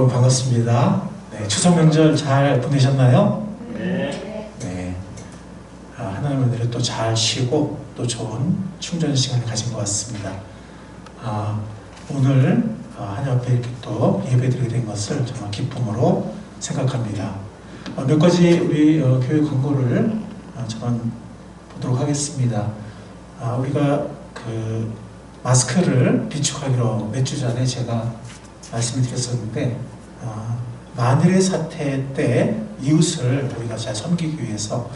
여러분 반갑습니다. 네, 추석 명절 잘 보내셨나요? 네. 네. 하나님 은혜로 또 잘 쉬고 또 좋은 충전 시간을 가진 것 같습니다. 오늘 하나님 앞에 이렇게 또 예배드리게 된 것을 정말 기쁨으로 생각합니다. 몇 가지 우리 교회 광고를 저는 보도록 하겠습니다. 우리가 그 마스크를 비축하기로 몇 주 전에 제가 말씀을 드렸었는데, 만일의 사태 때 이웃을 우리가 잘 섬기기 위해서,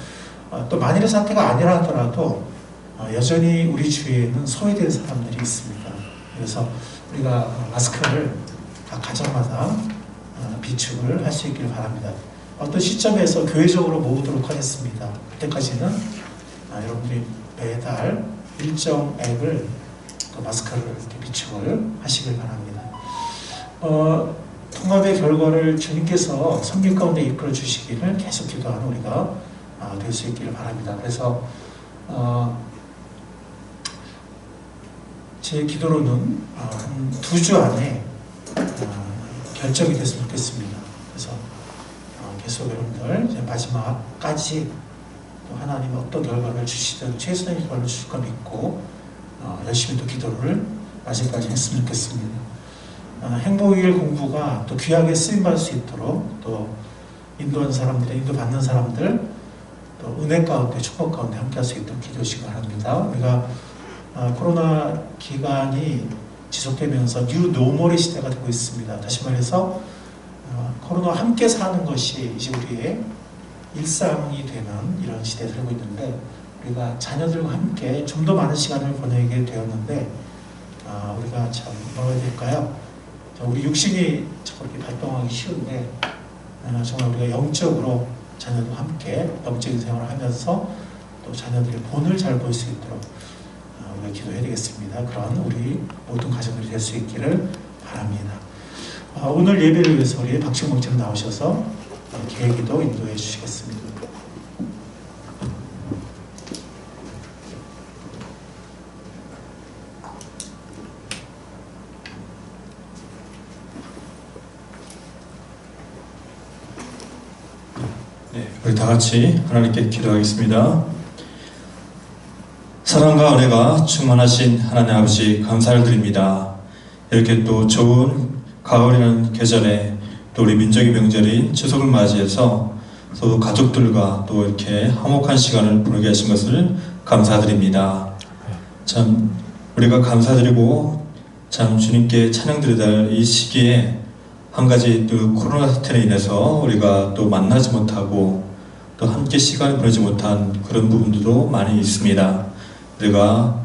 또 만일의 사태가 아니라 하더라도 여전히 우리 주위에는 소외된 사람들이 있습니다. 그래서 우리가 마스크를 각 가정마다 비축을 할 수 있기를 바랍니다. 어떤 시점에서 교회적으로 모으도록 하겠습니다. 그때까지는 여러분들이 매달 일정액을 마스크를 이렇게 비축을 하시길 바랍니다. 통합의 결과를 주님께서 성길 가운데 이끌어 주시기를 계속 기도하는 우리가 될 수 있기를 바랍니다. 그래서 제 기도로는 한 2주 안에 결정이 됐으면 좋겠습니다. 그래서 계속 여러분들 이제 마지막까지 또 하나님이 어떤 결과를 주시든 최선의 결과를 주실 거 믿고 열심히 또 기도를 마지막까지 했으면 좋겠습니다. 행복일 공부가 또 귀하게 쓰임받을 수 있도록 또 인도하는 사람들, 인도받는 사람들 또 은혜 가운데 축복 가운데 함께 할 수 있도록 기도하시기 바랍니다. 우리가 코로나 기간이 지속되면서 뉴 노멀의 시대가 되고 있습니다. 다시 말해서 코로나와 함께 사는 것이 이제 우리의 일상이 되는 이런 시대에 살고 있는데, 우리가 자녀들과 함께 좀 더 많은 시간을 보내게 되었는데, 우리가 참 뭐라 해야 될까요? 우리 육신이 저렇게 발동하기 쉬운데, 정말 우리가 영적으로 자녀들과 함께 영적인 생활을 하면서 또 자녀들의 본을 잘 볼 수 있도록 우리가 기도해야 되겠습니다. 그런 우리 모든 가정들이 될 수 있기를 바랍니다. 오늘 예배를 위해서 우리 박지훈 목사님 나오셔서 계기도 인도해 주시겠습니다. 네, 우리 다 같이 하나님께 기도하겠습니다. 사랑과 은혜가 충만하신 하나님 아버지, 감사를 드립니다. 이렇게 또 좋은 가을이라는 계절에 또 우리 민족의 명절인 추석을 맞이해서 또 가족들과 또 이렇게 화목한 시간을 보내게 하신 것을 감사드립니다. 참 우리가 감사드리고 참 주님께 찬양드려야 할 이 시기에 한 가지 또 코로나 사태로 인해서 우리가 또 만나지 못하고 또 함께 시간을 보내지 못한 그런 부분들도 많이 있습니다. 우리가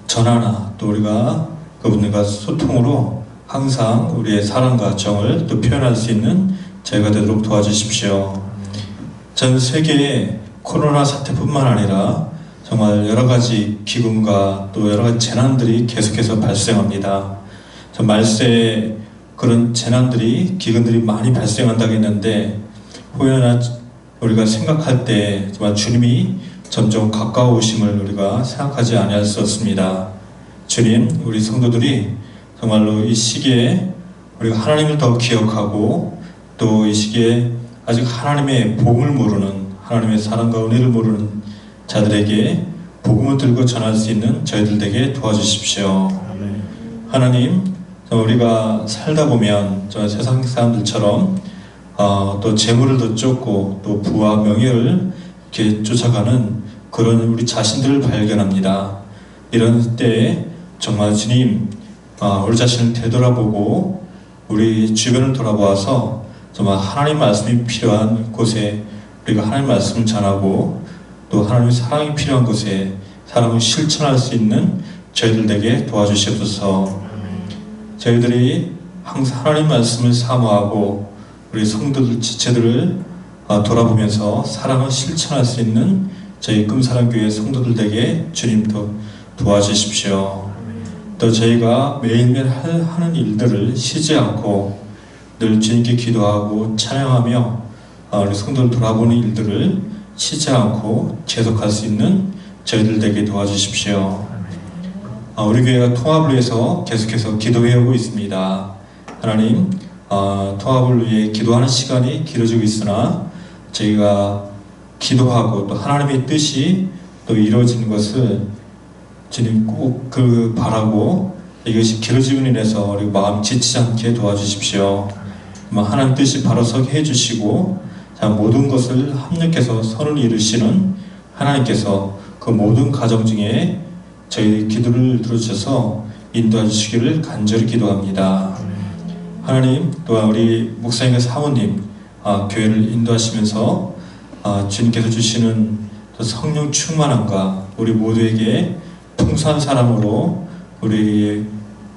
전화나 또 우리가 그분들과 소통으로 항상 우리의 사랑과 정을 또 표현할 수 있는 저희가 되도록 도와주십시오. 전 세계의 코로나 사태뿐만 아니라 정말 여러 가지 기근과 또 여러 가지 재난들이 계속해서 발생합니다. 말세에 그런 재난들이, 기근들이 많이 발생한다고 했는데, 혹여나 우리가 생각할 때 정말 주님이 점점 가까우심을 우리가 생각하지 아니할 수 없습니다. 주님, 우리 성도들이 정말로 이 시기에 우리가 하나님을 더 기억하고 또 이 시기에 아직 하나님의 복음을 모르는, 하나님의 사랑과 은혜를 모르는 자들에게 복음을 들고 전할 수 있는 저희들 되게 도와주십시오. 아멘. 하나님, 우리가 살다 보면 저 세상 사람들처럼 또 재물을 더 쫓고 또 부와 명예를 이렇게 쫓아가는 그런 우리 자신들을 발견합니다. 이런 때에 정말 주님, 우리 자신을 되돌아보고 우리 주변을 돌아보아서 정말 하나님 말씀이 필요한 곳에 우리가 하나님 말씀을 전하고 또 하나님의 사랑이 필요한 곳에 사랑을 실천할 수 있는 저희들에게 도와주시옵소서. 저희들이 항상 하나님 말씀을 사모하고 우리 성도들 지체들을 돌아보면서 사랑을 실천할 수 있는 저희 금사랑교회 성도들에게 주님도 도와주십시오. 또 저희가 매일매일 하는 일들을 쉬지 않고 늘 주님께 기도하고 찬양하며 우리 성도를 돌아보는 일들을 쉬지 않고 계속할 수 있는 저희들에게 도와주십시오. 우리 교회가 통합을 위해서 계속해서 기도해오고 있습니다. 하나님, 통합을 위해 기도하는 시간이 길어지고 있으나 저희가 기도하고 또 하나님의 뜻이 또 이루어지는 것을 주님 꼭 바라고 이것이 길어지고 인해서 우리 마음 지치지 않게 도와주십시오. 하나님 뜻이 바로 서게 해주시고 모든 것을 합력해서 선을 이루시는 하나님께서 그 모든 가정 중에 저희 기도를 들어주셔서 인도해 주시기를 간절히 기도합니다. 하나님 또한 우리 목사님과 사모님 교회를 인도하시면서 주님께서 주시는 성령 충만함과 우리 모두에게 풍성한 사람으로 우리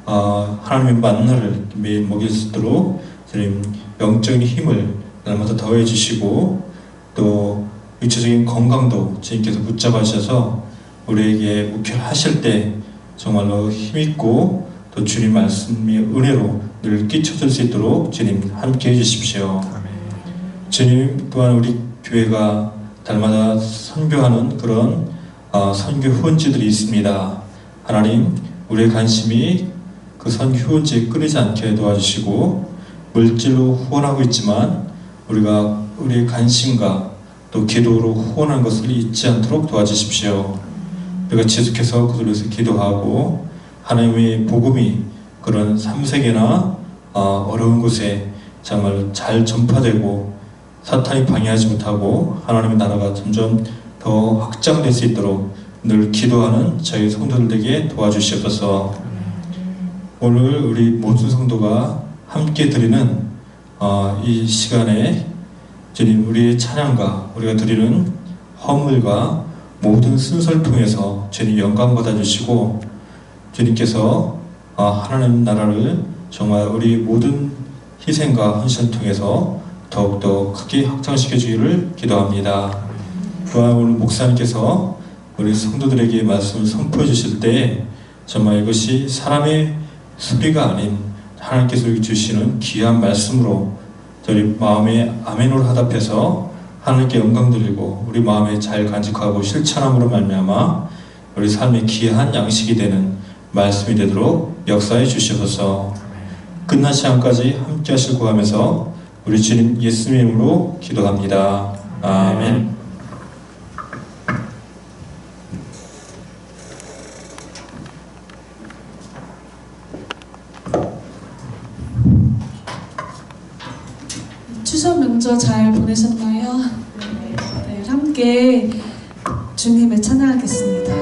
하나님의 만나를 매일 먹일 수 있도록 주님 영적인 힘을 날마다 더해 주시고 또 육체적인 건강도 주님께서 붙잡아 주셔서 우리에게 목회를 하실 때 정말로 힘있고 또 주님 말씀의 은혜로 늘 끼쳐줄 수 있도록 주님 함께 해주십시오. 주님 또한 우리 교회가 달마다 선교하는 그런 선교 후원지들이 있습니다. 하나님 우리의 관심이 그 선교 후원지에 끊이지 않게 도와주시고 물질로 후원하고 있지만 우리가 우리의 관심과 또 기도로 후원하는 것을 잊지 않도록 도와주십시오. 우리가 지속해서 그들을 위해서 기도하고 하나님의 복음이 그런 3세계나 어려운 곳에 정말 잘 전파되고 사탄이 방해하지 못하고 하나님의 나라가 점점 더 확장될 수 있도록 늘 기도하는 저희 성도들에게 도와주시옵소서. 오늘 우리 모든 성도가 함께 드리는 이 시간에 주님 우리의 찬양과 우리가 드리는 헌물과 모든 순서를 통해서 주님 영광 받아주시고 주님께서 하나님 나라를 정말 우리 모든 희생과 헌신을 통해서 더욱더 크게 확장시켜 주기를 기도합니다. 또한 오늘 목사님께서 우리 성도들에게 말씀을 선포해 주실 때 정말 이것이 사람의 소리가 아닌 하나님께서 주시는 귀한 말씀으로 저희 마음에 아멘으로 화답해서 하나님께 영광 드리고 우리 마음에 잘 간직하고 실천함으로 말미암아 우리 삶의 귀한 양식이 되는 말씀이 되도록 역사해 주시옵소서. 끝난 시간까지 함께 하실 구하면서 우리 주님 예수님의 이름으로 기도합니다. 아멘. 추석 명절 잘 보내셨나요? 네, 함께 주님을 찬양하겠습니다.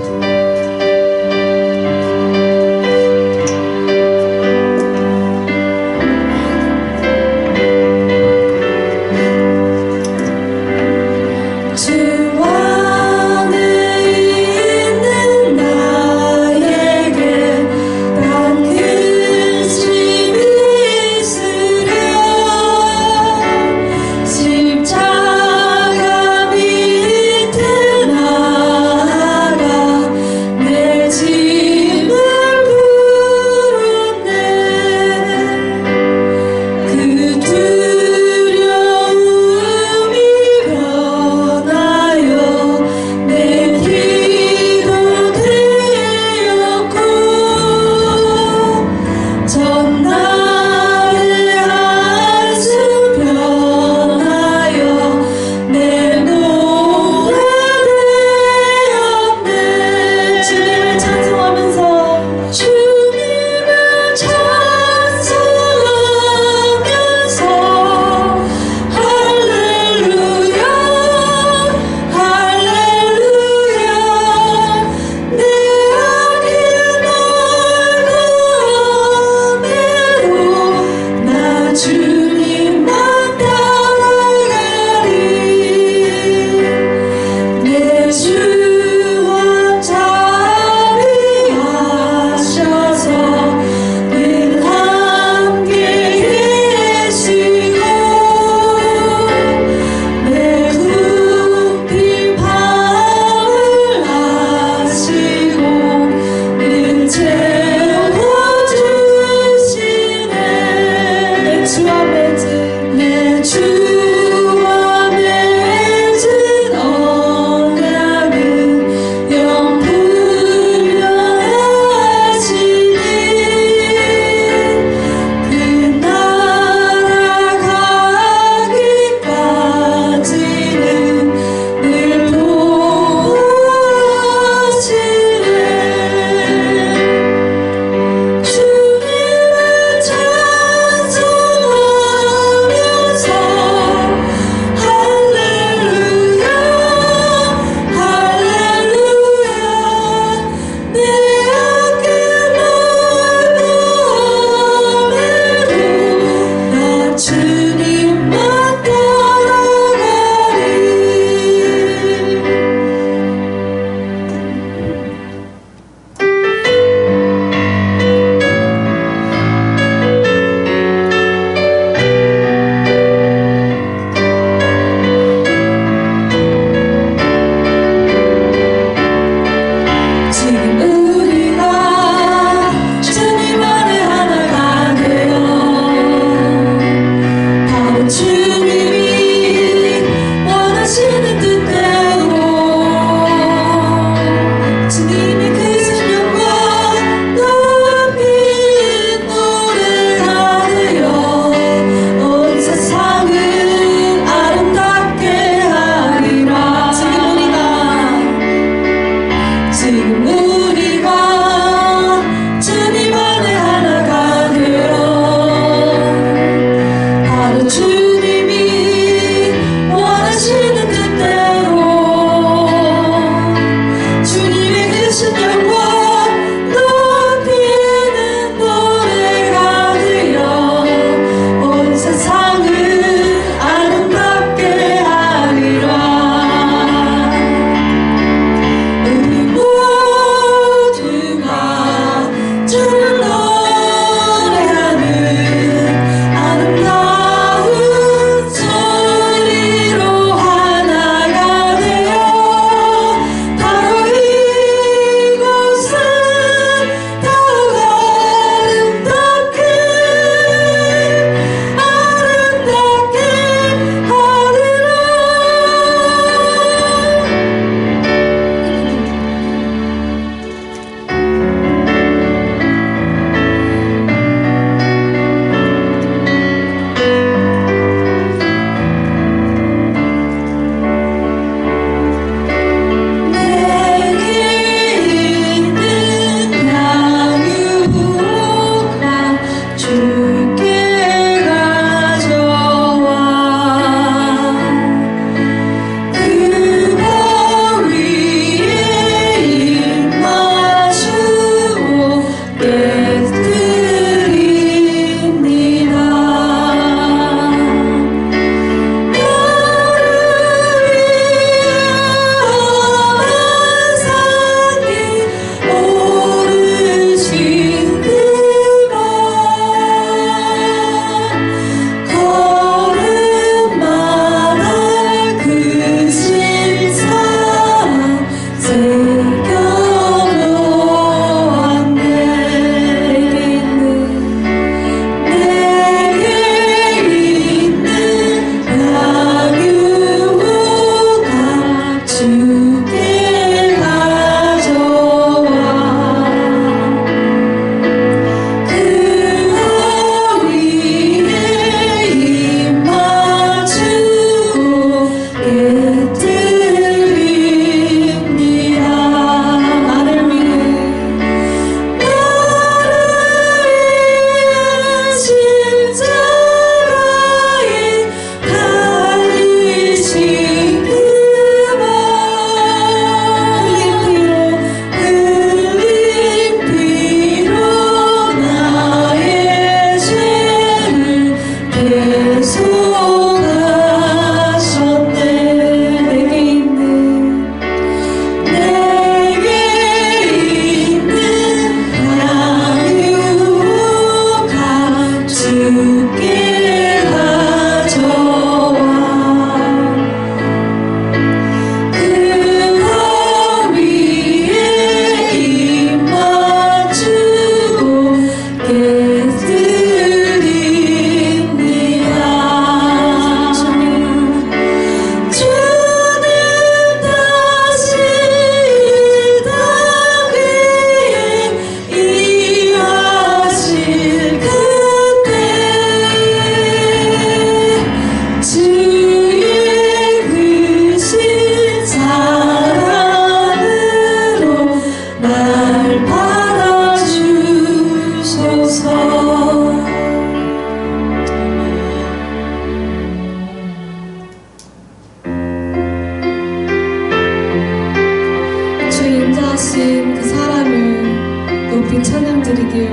십자가 밑에 나아가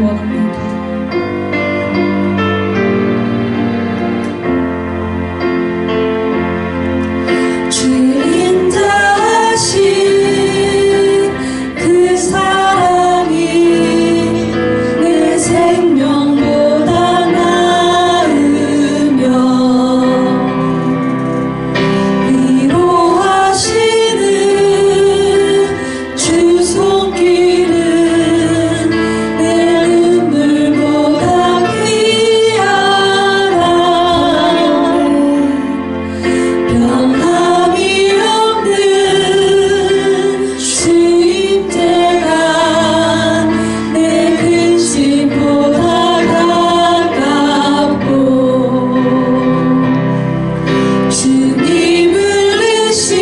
원합니다. 주님 다시 그 사랑이 내 생명보다 나으며 위로하시는 주 손길은 내 눈물보다 귀하다. 변함이 없는 주임대가 내 근심보다 가깝고 주님을 의신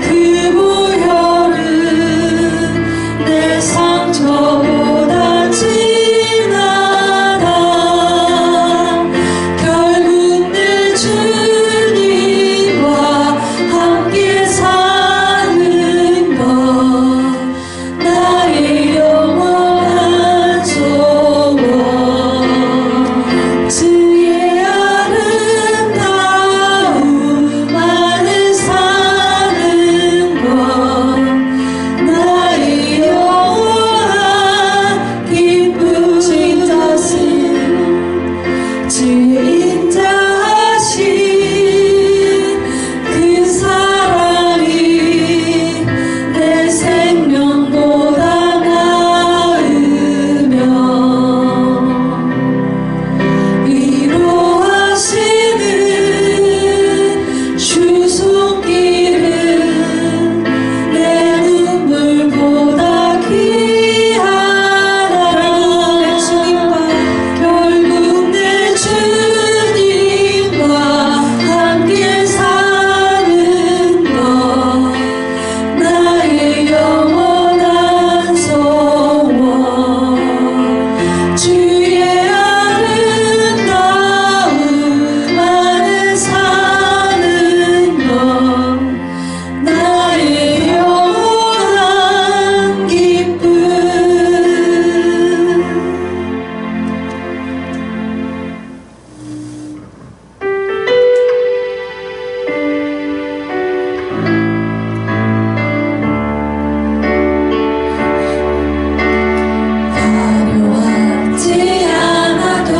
그 보혈은 내 상처보다 진하다. 결국 내 주님과 함께 사는 것 나의 영원한 소원. 주의 아름다움 안에 사는 것 나의 영원한 기쁨. 주인 자신 그 사랑이 내 생명보다 나으며 위로하시는 주 손길은 내 눈물보다 귀하다. 결국 내 주님과 함께 사는 것 나의 영원한 소원. 주의 아름다움 안에 사는 것 나의 영원한 기쁨. 화려하지 않아도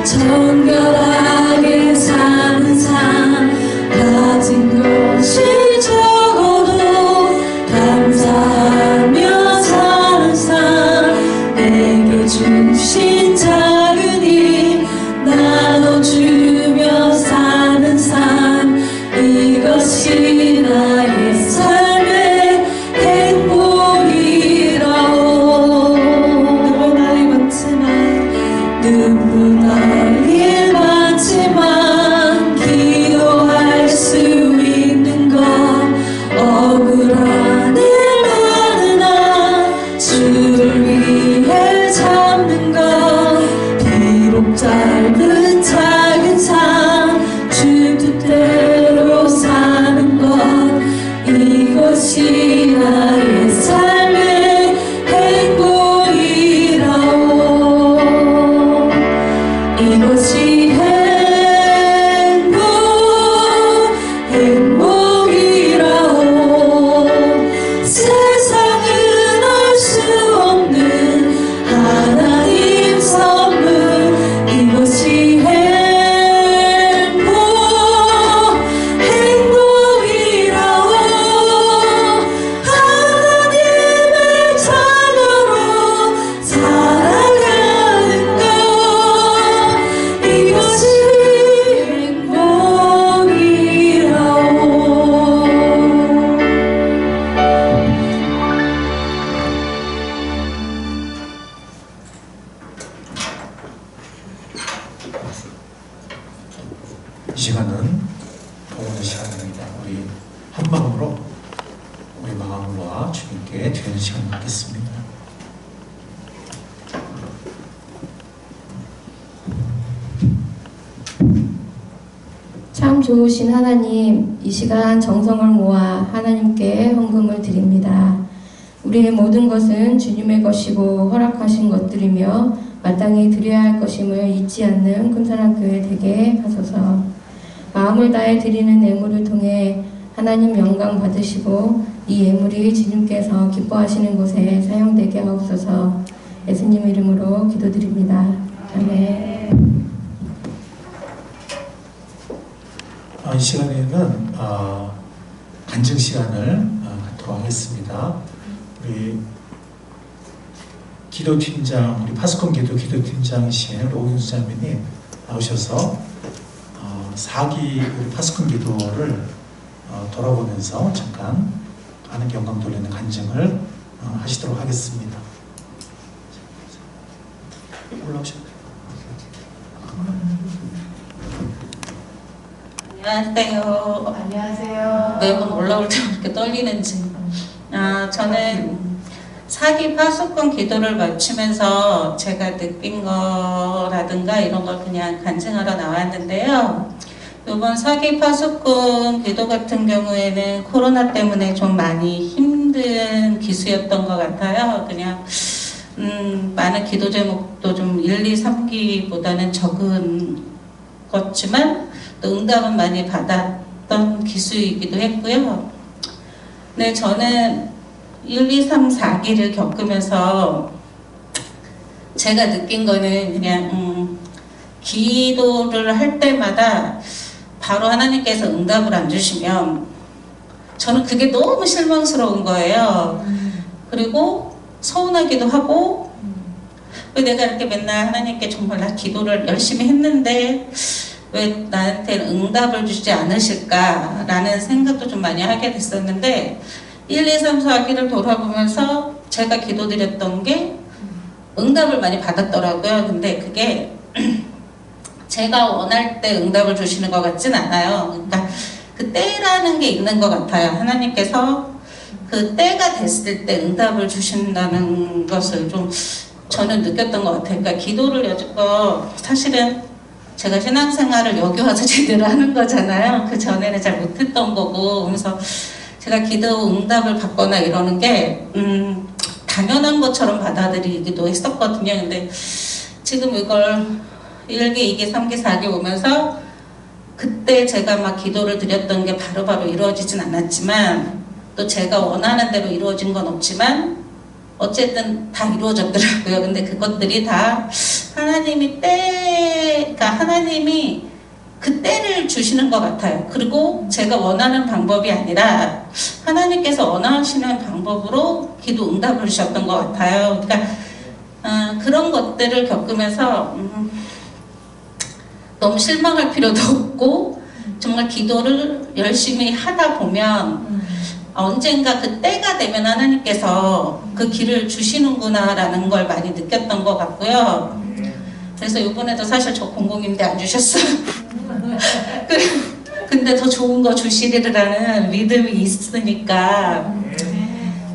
정결하게 사는 삶. 가진 것이 적어도 감사하며 사는 삶. 내게 주신 작은 힘 나눠주며 사는 삶. 이것이 나의 삶의 행복이라오. 눈물 날일 많지만 기도할 수 있는 것. 억울한 일 많으나 주를 위해 참는 것. 비록 짧은 작은 삶 주 뜻대로 사는 것. 이것이 나의 삶의 행복이라오. 이것이 행복이라오. 세상은 알 수 없는 하나님 선물. 이것이 행복이라오. 하나님의 자녀로 살아가는 것. 이것이 이 시간은 동원의 시간입니다. 우리 한 마음으로 우리 마음과 주님께 드리는 시간을 갖겠습니다. 참 좋으신 하나님, 이 시간 정성을 모아 하나님께 헌금을 드립니다. 우리의 모든 것은 주님의 것이고 허락하신 것들이며 마땅히 드려야 할 것임을 잊지 않는 금산학교에 되게 하소서. 마음을 다해 드리는 예물을 통해 하나님 영광 받으시고 이 예물이 주님께서 기뻐하시는 곳에 사용되게 하옵소서. 예수님 이름으로 기도드립니다. 아멘. 이 시간에는 간증 시간을 갖도록 하겠습니다. 우리 기도팀장, 우리 파수꾼 기도팀장이신 오윤수 자매님 나오셔서 4기 우리 파수꾼 기도를 돌아보면서 잠깐 하나님께 영광 돌리는 간증을 하시도록 하겠습니다. 올라오셔도 돼요. 안녕하세요. 안녕하세요. 매번 올라올 때 이렇게 떨리는지. 저는 사기 파수꾼 기도를 마치면서 제가 느낀 거라든가 이런 걸 그냥 간증하러 나왔는데요. 이번 사기 파수꾼 기도 같은 경우에는 코로나 때문에 좀 많이 힘든 기수였던 것 같아요. 그냥 많은 기도 제목도 좀 1, 2, 3기보다는 적은 것지만 또 응답은 많이 받았던 기수이기도 했고요. 네, 저는 1, 2, 3, 4기를 겪으면서 제가 느낀 거는 그냥 기도를 할 때마다 바로 하나님께서 응답을 안 주시면 저는 그게 너무 실망스러운 거예요. 그리고 서운하기도 하고 왜 내가 이렇게 맨날 하나님께 정말 나 기도를 열심히 했는데 왜 나한테 응답을 주지 않으실까라는 생각도 좀 많이 하게 됐었는데 1, 2, 3, 4기를 돌아보면서 제가 기도드렸던 게 응답을 많이 받았더라고요. 근데 그게 제가 원할 때 응답을 주시는 것 같진 않아요. 그러니까 그 때라는 게 있는 것 같아요. 하나님께서 그 때가 됐을 때 응답을 주신다는 것을 좀 저는 느꼈던 것 같아요. 그러니까 기도를 여지껏 사실은 제가 신앙생활을 여기 와서 제대로 하는 거잖아요. 그 전에는 잘 못했던 거고, 그래서 제가 기도 응답을 받거나 이러는 게 당연한 것처럼 받아들이기도 했었거든요. 근데 지금 이걸 1기, 2기, 3기, 4기 오면서 그때 제가 막 기도를 드렸던 게 바로바로 이루어지진 않았지만 또 제가 원하는 대로 이루어진 건 없지만 어쨌든 다 이루어졌더라고요. 근데 그것들이 다 하나님이 그러니까 하나님이 그 때를 주시는 것 같아요. 그리고 제가 원하는 방법이 아니라 하나님께서 원하시는 방법으로 기도 응답을 주셨던 것 같아요. 그러니까 그런 것들을 겪으면서 너무 실망할 필요도 없고 정말 기도를 열심히 하다 보면 언젠가 그 때가 되면 하나님께서 그 길을 주시는구나라는 걸 많이 느꼈던 것 같고요. 그래서 이번에도 사실 저 공공임대 안 주셨어요. 근데 더 좋은 거 주시리라는 믿음이 있으니까.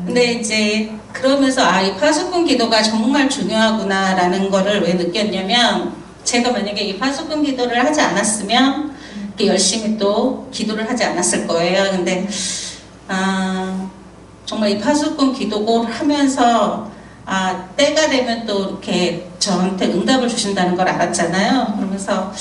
근데 이제 그러면서 이 파수꾼 기도가 정말 중요하구나라는 거를 왜 느꼈냐면 제가 만약에 이 파수꾼 기도를 하지 않았으면 이렇게 열심히 또 기도를 하지 않았을 거예요. 근데 정말 이 파수꾼 기도를 하면서 때가 되면 또 이렇게 저한테 응답을 주신다는 걸 알았잖아요. 그러면서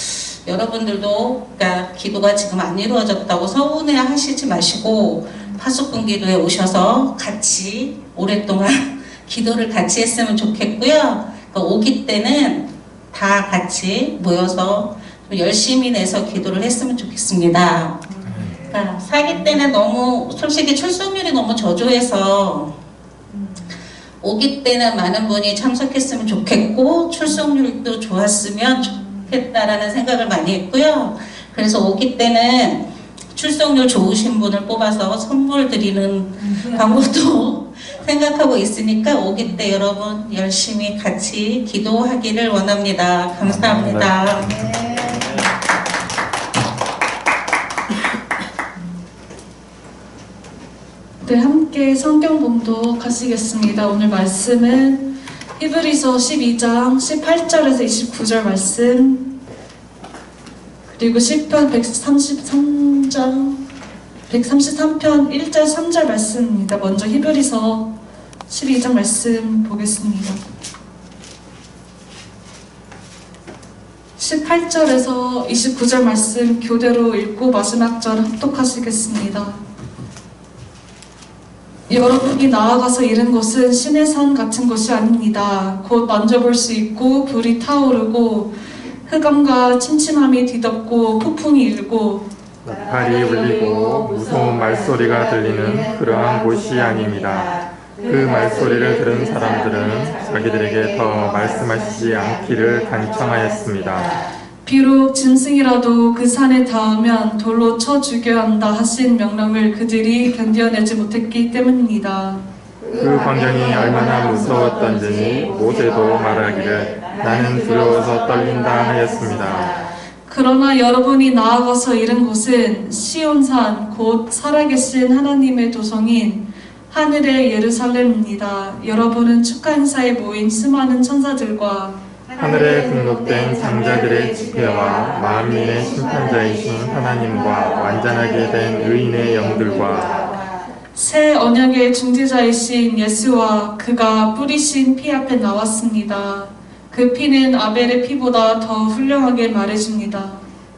여러분들도 그러니까 기도가 지금 안 이루어졌다고 서운해 하시지 마시고 파수꾼 기도에 오셔서 같이 오랫동안 기도를 같이 했으면 좋겠고요. 그러니까 오기 때는 다 같이 모여서 좀 열심히 내서 기도를 했으면 좋겠습니다. 그러니까 사기 때는 너무 솔직히 출석률이 너무 저조해서 오기 때는 많은 분이 참석했으면 좋겠고 출석률도 좋았으면 좋겠다라는 생각을 많이 했고요. 그래서 오기 때는 출석률 좋으신 분을 뽑아서 선물 드리는 방법도 생각하고 있으니까 오기 때 여러분 열심히 같이 기도하기를 원합니다. 감사합니다. 네, 함께 성경 봉독 하시겠습니다. 오늘 말씀은 히브리서 12장 18절에서 29절 말씀, 그리고 시편 133편 1절 3절 말씀입니다. 먼저 히브리서 12장 말씀 보겠습니다. 18절에서 29절 말씀 교대로 읽고 마지막 절 합독하시겠습니다. 여러분이 나아가서 이른 곳은 신의 산 같은 곳이 아닙니다. 곧 만져볼 수 있고 불이 타오르고 흑암과 침침함이 뒤덮고 폭풍이 일고 나팔이 울리고 무서운 말소리가 들리는 그러한 곳이 아닙니다. 그 말소리를 들은 사람들은 자기들에게 더 말씀하시지 않기를 간청하였습니다. 비록 짐승이라도 그 산에 닿으면 돌로 쳐 죽여야 한다 하신 명령을 그들이 견뎌내지 못했기 때문입니다. 그 광경이 얼마나 무서웠던지 모세도 말하기를 나는 두려워서 떨린다 하였습니다. 그러나 여러분이 나아가서 이른 곳은 시온산 곧 살아계신 하나님의 도성인 하늘의 예루살렘입니다. 여러분은 축하 행사에 모인 수많은 천사들과 하늘에 등록된 장자들의 집회와 만민의 심판자이신 하나님과 완전하게 된 의인의 영들과 새 언약의 중재자이신 예수와 그가 뿌리신 피 앞에 나왔습니다. 그 피는 아벨의 피보다 더 훌륭하게 말해줍니다.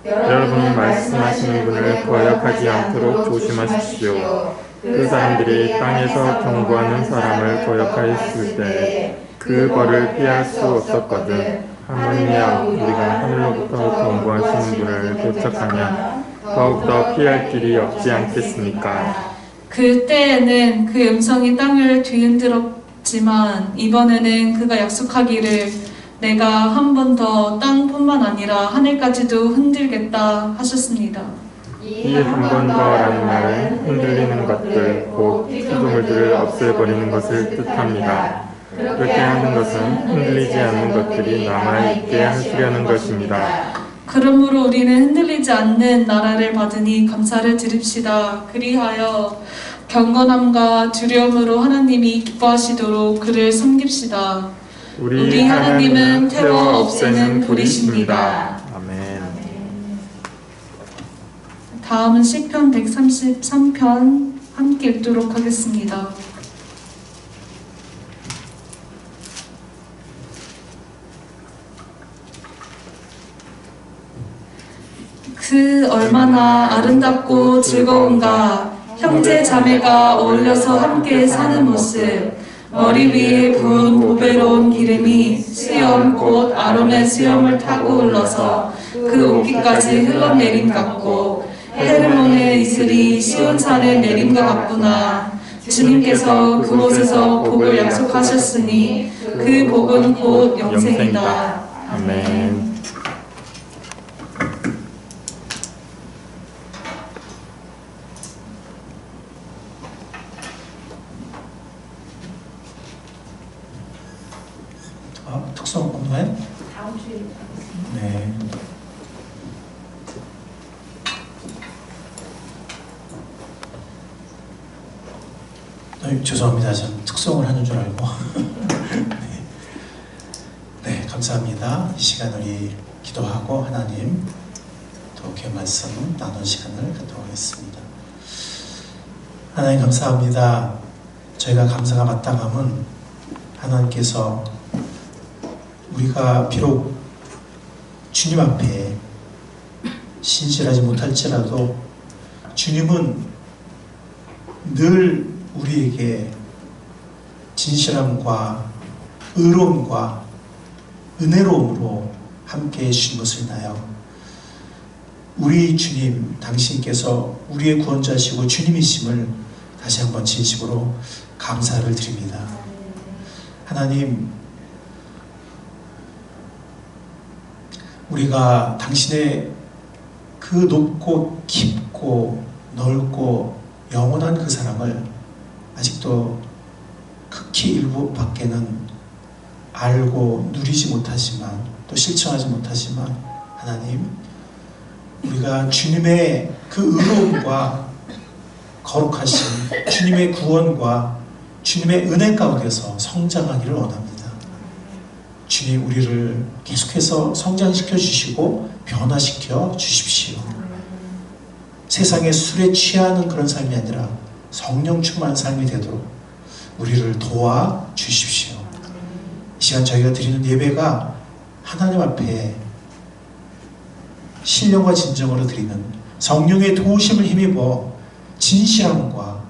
여러분이 말씀하시는 분을 거역하지 않도록 조심하십시오. 그 사람들이 땅에서 경고하는 사람을 거역하였을 때 그 벌을 피할 수 없었거든. 하물며 우리가 하늘로부터 경고하시는 분을 배척하면 더욱더 피할 길이 없지 않겠습니까? 그때에는 그 음성이 땅을 뒤흔들었지만 이번에는 그가 약속하기를 내가 한 번 더 땅뿐만 아니라 하늘까지도 흔들겠다 하셨습니다. 이 한 번 더라는 말은 흔들리는 것들, 곧 피조물들을 없애버리는 것을 뜻합니다. 그렇게 하는 것은 흔들리지 않는 것들이 남아있게 하시려는 것입니다. 그러므로 우리는 흔들리지 않는 나라를 받으니 감사를 드립시다. 그리하여 경건함과 두려움으로 하나님이 기뻐하시도록 그를 섬깁시다. 우리 하나님은 태워 없애는 불이십니다. 아멘. 다음은 시편 133편 함께 읽도록 하겠습니다. 그 얼마나 아름답고 즐거운가. 형제 자매가 어울려서 함께 사는 모습. 머리 위에 부은 보배로운 기름이 수염 곧 아론의 수염을 타고 흘러서 그 옷깃까지 흘러내림 같고 헤르몬의 이슬이 시온산에 내림과 같구나. 주님께서 그곳에서 복을 약속하셨으니 그 복은 곧 영생이다. 아멘. 특성 없나요? 다음 주에 네. 죄송합니다. 전 특성을 하는 줄 알고. 네. 네, 감사합니다. 이 시간 우리 기도하고 하나님 더 귀한 말씀 나눈 시간을 갖도록 하겠습니다. 하나님 감사합니다. 저희가 감사가 마땅함은 하나님께서 우리가 비록 주님 앞에 신실하지 못할지라도 주님은 늘 우리에게 진실함과 의로움과 은혜로움으로 함께해 주신 것을 인하여 우리 주님 당신께서 우리의 구원자시고 주님이심을 다시 한번 진심으로 감사를 드립니다. 하나님, 우리가 당신의 그 높고 깊고 넓고 영원한 그 사랑을 아직도 극히 일부 밖에는 알고 누리지 못하지만 또 실천하지 못하지만 하나님, 우리가 주님의 그 의로움과 거룩하신 주님의 구원과 주님의 은혜 가운데서 성장하기를 원합니다. 주님, 우리를 계속해서 성장시켜 주시고 변화시켜 주십시오. 세상의 술에 취하는 그런 삶이 아니라 성령 충만한 삶이 되도록 우리를 도와 주십시오. 이 시간 저희가 드리는 예배가 하나님 앞에 신령과 진정으로 드리는 성령의 도우심을 힘입어 진실함과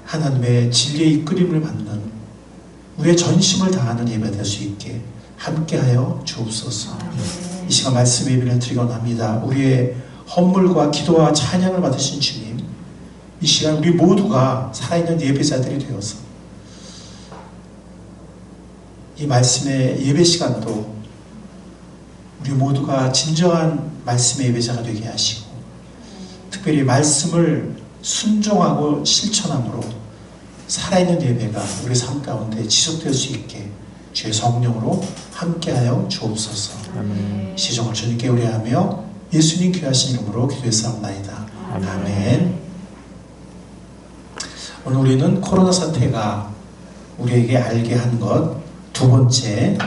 하나님의 진리의 이끌림을 받는 우리의 전심을 다하는 예배 될 수 있게 함께하여 주옵소서. 이 시간 말씀 예배를 드리곤 합니다. 우리의 헌물과 기도와 찬양을 받으신 주님, 이 시간 우리 모두가 살아있는 예배자들이 되어서 이 말씀의 예배 시간도 우리 모두가 진정한 말씀의 예배자가 되게 하시고, 특별히 말씀을 순종하고 실천함으로 살아있는 예배가 우리 삶 가운데 지속될 수 있게 주의 성령으로 함께하여 주옵소서. 시종을 주님께 의뢰하며 예수님 귀하신 이름으로 기도했사옵나이다. 아멘. 오늘 우리는 코로나 사태가 우리에게 알게 한 것 두 번째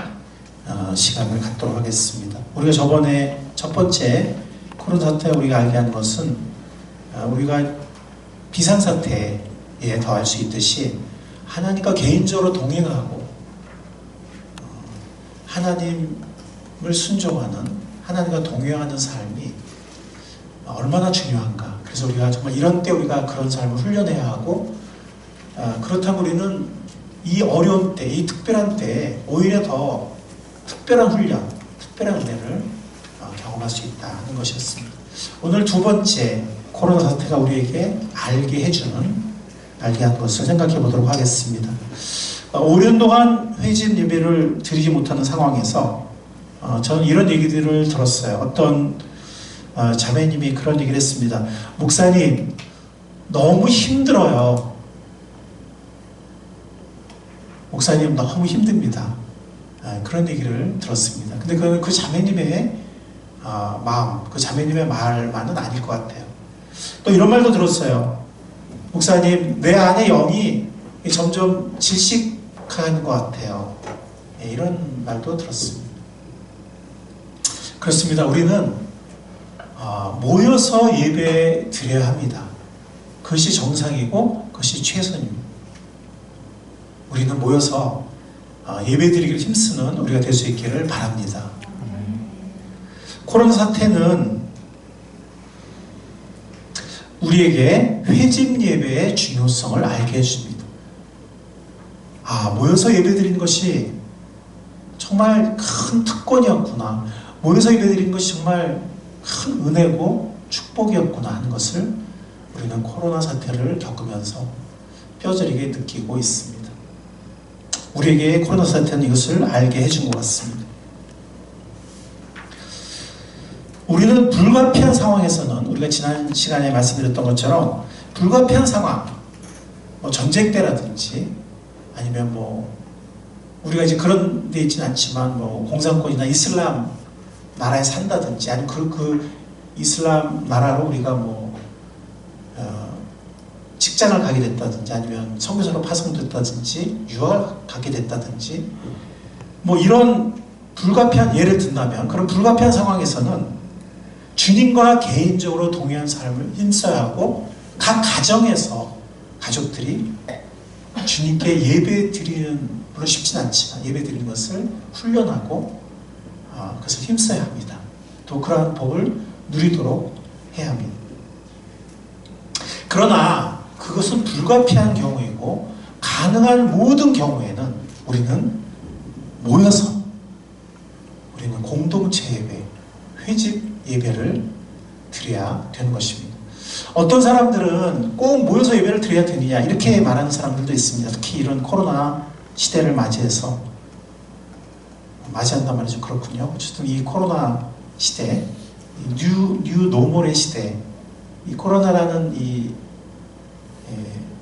시간을 갖도록 하겠습니다. 우리가 저번에 첫 번째 코로나 사태가 우리가 알게 한 것은 우리가 비상사태에 더할 수 있듯이 하나님과 개인적으로 동행하고 하나님을 순종하는, 하나님과 동행하는 삶이 얼마나 중요한가. 그래서 우리가 정말 이런 때 우리가 그런 삶을 훈련해야 하고, 그렇다면 우리는 이 어려운 때, 이 특별한 때에 오히려 더 특별한 훈련, 특별한 은혜를 경험할 수 있다는 것이었습니다. 오늘 두 번째 코로나 사태가 우리에게 알게 한 것을 생각해 보도록 하겠습니다. 5년 동안 회집 예배를 드리지 못하는 상황에서 저는 이런 얘기들을 들었어요. 어떤 자매님이 그런 얘기를 했습니다. 목사님, 너무 힘들어요. 목사님, 너무 힘듭니다. 그런 얘기를 들었습니다. 근데 그 자매님의 마음, 그 자매님의 말만은 아닐 것 같아요. 또 이런 말도 들었어요. 목사님, 내 안의 영이 점점 질식하는 것 같아요. 이런 말도 들었습니다. 그렇습니다. 우리는 모여서 예배 드려야 합니다. 그것이 정상이고 그것이 최선입니다. 우리는 모여서 예배 드리기를 힘쓰는 우리가 될 수 있기를 바랍니다. 코로나 사태는 우리에게 회집 예배의 중요성을 알게 해줍니다. 모여서 예배 드리는 것이 정말 큰 특권이었구나. 모여서 예배 드리는 것이 정말 큰 은혜고 축복이었구나 하는 것을 우리는 코로나 사태를 겪으면서 뼈저리게 느끼고 있습니다. 우리에게 코로나 사태는 이것을 알게 해준 것 같습니다. 우리는 불가피한 상황에서는, 우리가 지난 시간에 말씀드렸던 것처럼 불가피한 상황, 전쟁 때라든지 아니면 우리가 이제 그런 데 있지는 않지만 공산권이나 이슬람 나라에 산다든지, 아니면 그 이슬람 나라로 우리가 직장을 가게 됐다든지, 아니면 선교사로 파송됐다든지, 유학을 가게 됐다든지, 이런 불가피한 예를 든다면, 그런 불가피한 상황에서는 주님과 개인적으로 동행한 삶을 힘써야 하고, 각 가정에서 가족들이 주님께 예배 드리는, 물론 쉽진 않지만 예배 드리는 것을 훈련하고 그것을 힘써야 합니다. 또 그러한 복을 누리도록 해야 합니다. 그러나 그것은 불가피한 경우이고, 가능한 모든 경우에는 우리는 모여서, 우리는 공동체 예배, 회집 예배를 드려야 되는 것입니다. 어떤 사람들은 꼭 모여서 예배를 드려야 되느냐 이렇게 말하는 사람들도 있습니다. 특히 이런 코로나 시대를 맞이한단 말이 좀 그렇군요. 어쨌든 이 코로나 시대, 뉴 노멀의 시대, 이 코로나라는 이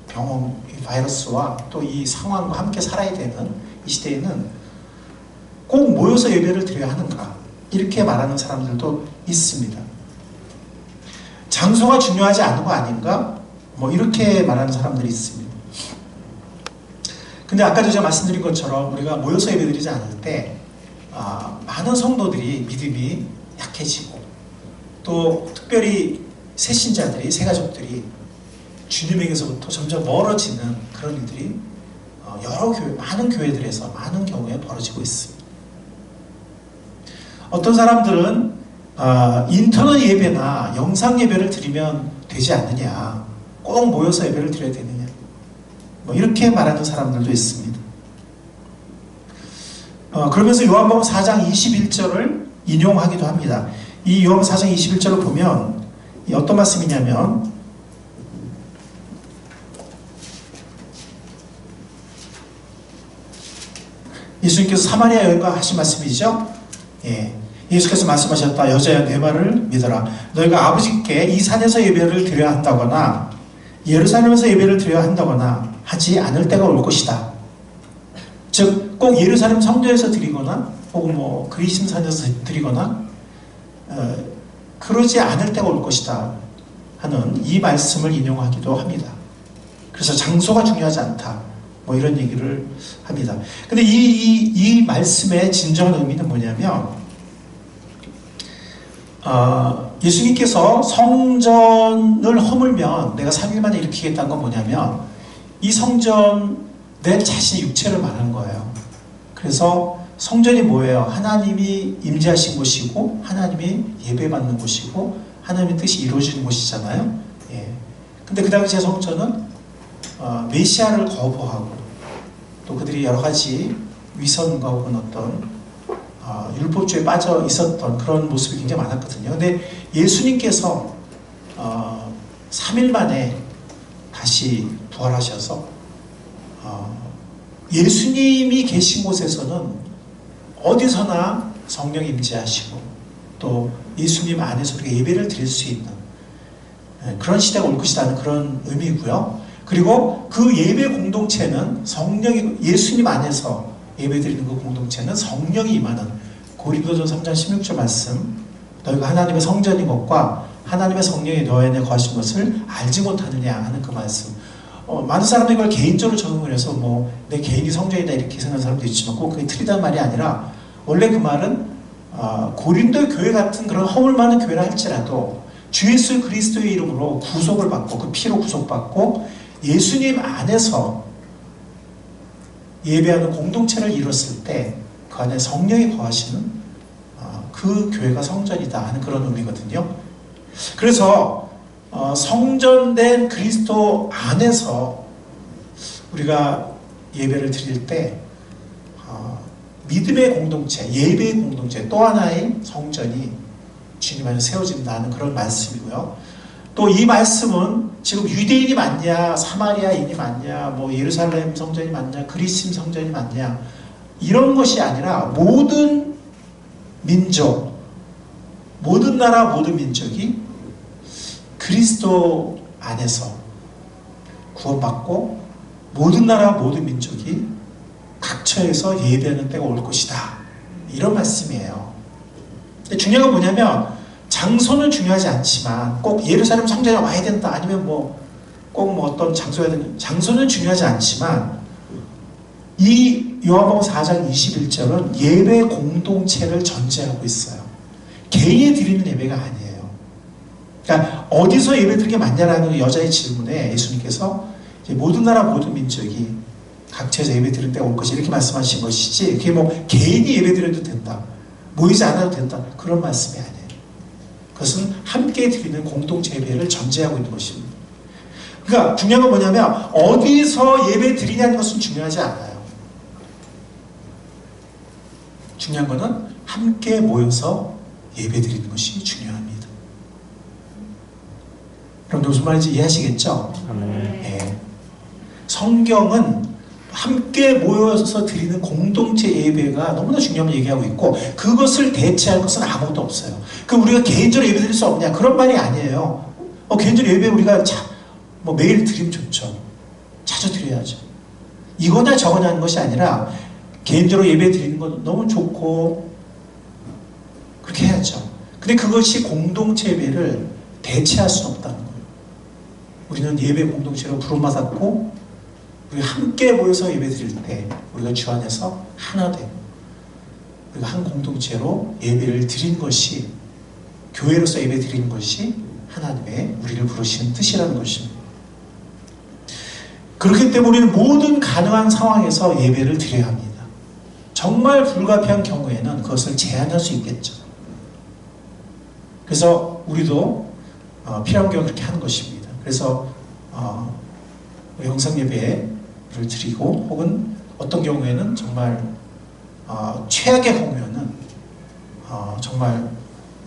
병원, 이 바이러스와 또 이 상황과 함께 살아야 되는 이 시대에는 꼭 모여서 예배를 드려야 하는가, 이렇게 말하는 사람들도 있습니다. 장소가 중요하지 않은 거 아닌가? 이렇게 말하는 사람들이 있습니다. 근데 아까도 제가 말씀드린 것처럼 우리가 모여서 예배드리지 않을 때 많은 성도들이 믿음이 약해지고, 또 특별히 새신자들이, 새가족들이 주님에게서부터 점점 멀어지는 그런 일들이 여러 교회, 많은 교회들에서 많은 경우에 벌어지고 있습니다. 어떤 사람들은 인터넷 예배나 영상 예배를 드리면 되지 않느냐, 꼭 모여서 예배를 드려야 되느냐, 뭐 이렇게 말하는 사람들도 있습니다. 그러면서 요한복음 4장 21절을 인용하기도 합니다. 이 요한복음 4장 21절을 보면 어떤 말씀이냐면, 예수님께서 사마리아 여인과 하신 말씀이죠. 예. 예수께서 말씀하셨다. 여자야, 내 말을 믿어라. 너희가 아버지께 이 산에서 예배를 드려야 한다거나 예루살렘에서 예배를 드려야 한다거나 하지 않을 때가 올 것이다. 즉 꼭 예루살렘 성전에서 드리거나 혹은 뭐 그리심산에서 드리거나 그러지 않을 때가 올 것이다 하는 이 말씀을 인용하기도 합니다. 그래서 장소가 중요하지 않다, 뭐 이런 얘기를 합니다. 근데 이 말씀의 진정한 의미는 뭐냐면, 예수님께서 성전을 허물면 내가 3일 만에 일으키겠다는 건 뭐냐면, 이 성전 내 자신의 육체를 말하는 거예요. 그래서 성전이 뭐예요? 하나님이 임재하신 곳이고 하나님이 예배받는 곳이고 하나님의 뜻이 이루어지는 곳이잖아요. 예. 근데 그 당시에 성전은 메시아를 거부하고 또 그들이 여러 가지 위선과 혹은 어떤 율법주의에 빠져 있었던 그런 모습이 굉장히 많았거든요. 근데 예수님께서 3일 만에 다시 부활하셔서 예수님이 계신 곳에서는 어디서나 성령이 임재하시고 또 예수님 안에서 우리가 예배를 드릴 수 있는 그런 시대가 올 것이라는 그런 의미고요. 그리고 그 예배 공동체는 성령이, 예수님 안에서 예배 드리는 그 공동체는 성령이 임하는, 고린도전서 3장 16절 말씀, 너희가 하나님의 성전인 것과 하나님의 성령이 너희 안에 거하신 것을 알지 못하느냐 하는 그 말씀. 많은 사람들이 이걸 개인적으로 적용을 해서 뭐 내 개인이 성전이다 이렇게 생각하는 사람도 있지만 꼭 그게 틀리다는 말이 아니라, 원래 그 말은 고린도 교회 같은 그런 허물 많은 교회라 할지라도 주 예수 그리스도의 이름으로 구속을 받고 그 피로 구속받고 예수님 안에서 예배하는 공동체를 이뤘을 때 그 안에 성령이 거하시는 그 교회가 성전이다 하는 그런 의미거든요. 그래서 성전된 그리스도 안에서 우리가 예배를 드릴 때 믿음의 공동체, 예배의 공동체, 또 하나의 성전이 주님 안에 세워진다는 그런 말씀이고요. 또 이 말씀은 지금 유대인이 맞냐, 사마리아인이 맞냐, 뭐 예루살렘 성전이 맞냐, 그리심 성전이 맞냐, 이런 것이 아니라 모든 민족, 모든 나라, 모든 민족이 그리스도 안에서 구원받고 모든 나라, 모든 민족이 각처에서 예배하는 때가 올 것이다, 이런 말씀이에요. 근데 중요한 건 뭐냐면, 장소는 중요하지 않지만 꼭 예루살렘 성전에 와야 된다, 아니면 뭐 꼭 뭐 어떤 장소여야 된다, 장소는 중요하지 않지만 이 요한복음 4장 21절은 예배 공동체를 전제하고 있어요. 개인이 드리는 예배가 아니에요. 그러니까 어디서 예배 드리는 게 맞냐라는 여자의 질문에 예수님께서 이제 모든 나라 모든 민족이 각처에서 예배 드리는 때가 올 것이, 이렇게 말씀하신 것이지, 그게 뭐 개인이 예배 드려도 된다, 모이지 않아도 된다, 그런 말씀이 아니에요. 그것은 함께 드리는 공동체 예배를 전제하고 있는 것입니다. 그러니까 중요한 건 뭐냐면, 어디서 예배 드리냐는 것은 중요하지 않아요. 중요한 것은 함께 모여서 예배 드리는 것이 중요합니다. 그럼 무슨 말인지 이해하시겠죠? 네. 성경은 함께 모여서 드리는 공동체 예배가 너무나 중요한 얘기하고 있고, 그것을 대체할 것은 아무것도 없어요. 그럼 우리가 개인적으로 예배 드릴 수 없냐? 그런 말이 아니에요. 개인적으로 예배 우리가 뭐 매일 드리면 좋죠. 자주 드려야죠. 이거냐 저거냐 하는 것이 아니라, 개인적으로 예배 드리는 건 너무 좋고 그렇게 해야죠. 근데 그것이 공동체 예배를 대체할 수는 없다는 거예요. 우리는 예배 공동체로 부름받았고, 우리가 함께 모여서 예배 드릴 때 우리가 주 안에서 하나 되고 우리가 한 공동체로 예배를 드리는 것이, 교회로서 예배 드리는 것이 하나님의 우리를 부르시는 뜻이라는 것입니다. 그렇기 때문에 우리는 모든 가능한 상황에서 예배를 드려야 합니다. 정말 불가피한 경우에는 그것을 제한할 수 있겠죠. 그래서 우리도 필요한 경우 그렇게 하는 것입니다. 그래서 영상 예배를 드리고 혹은 어떤 경우에는 정말 최악의 경우에는 정말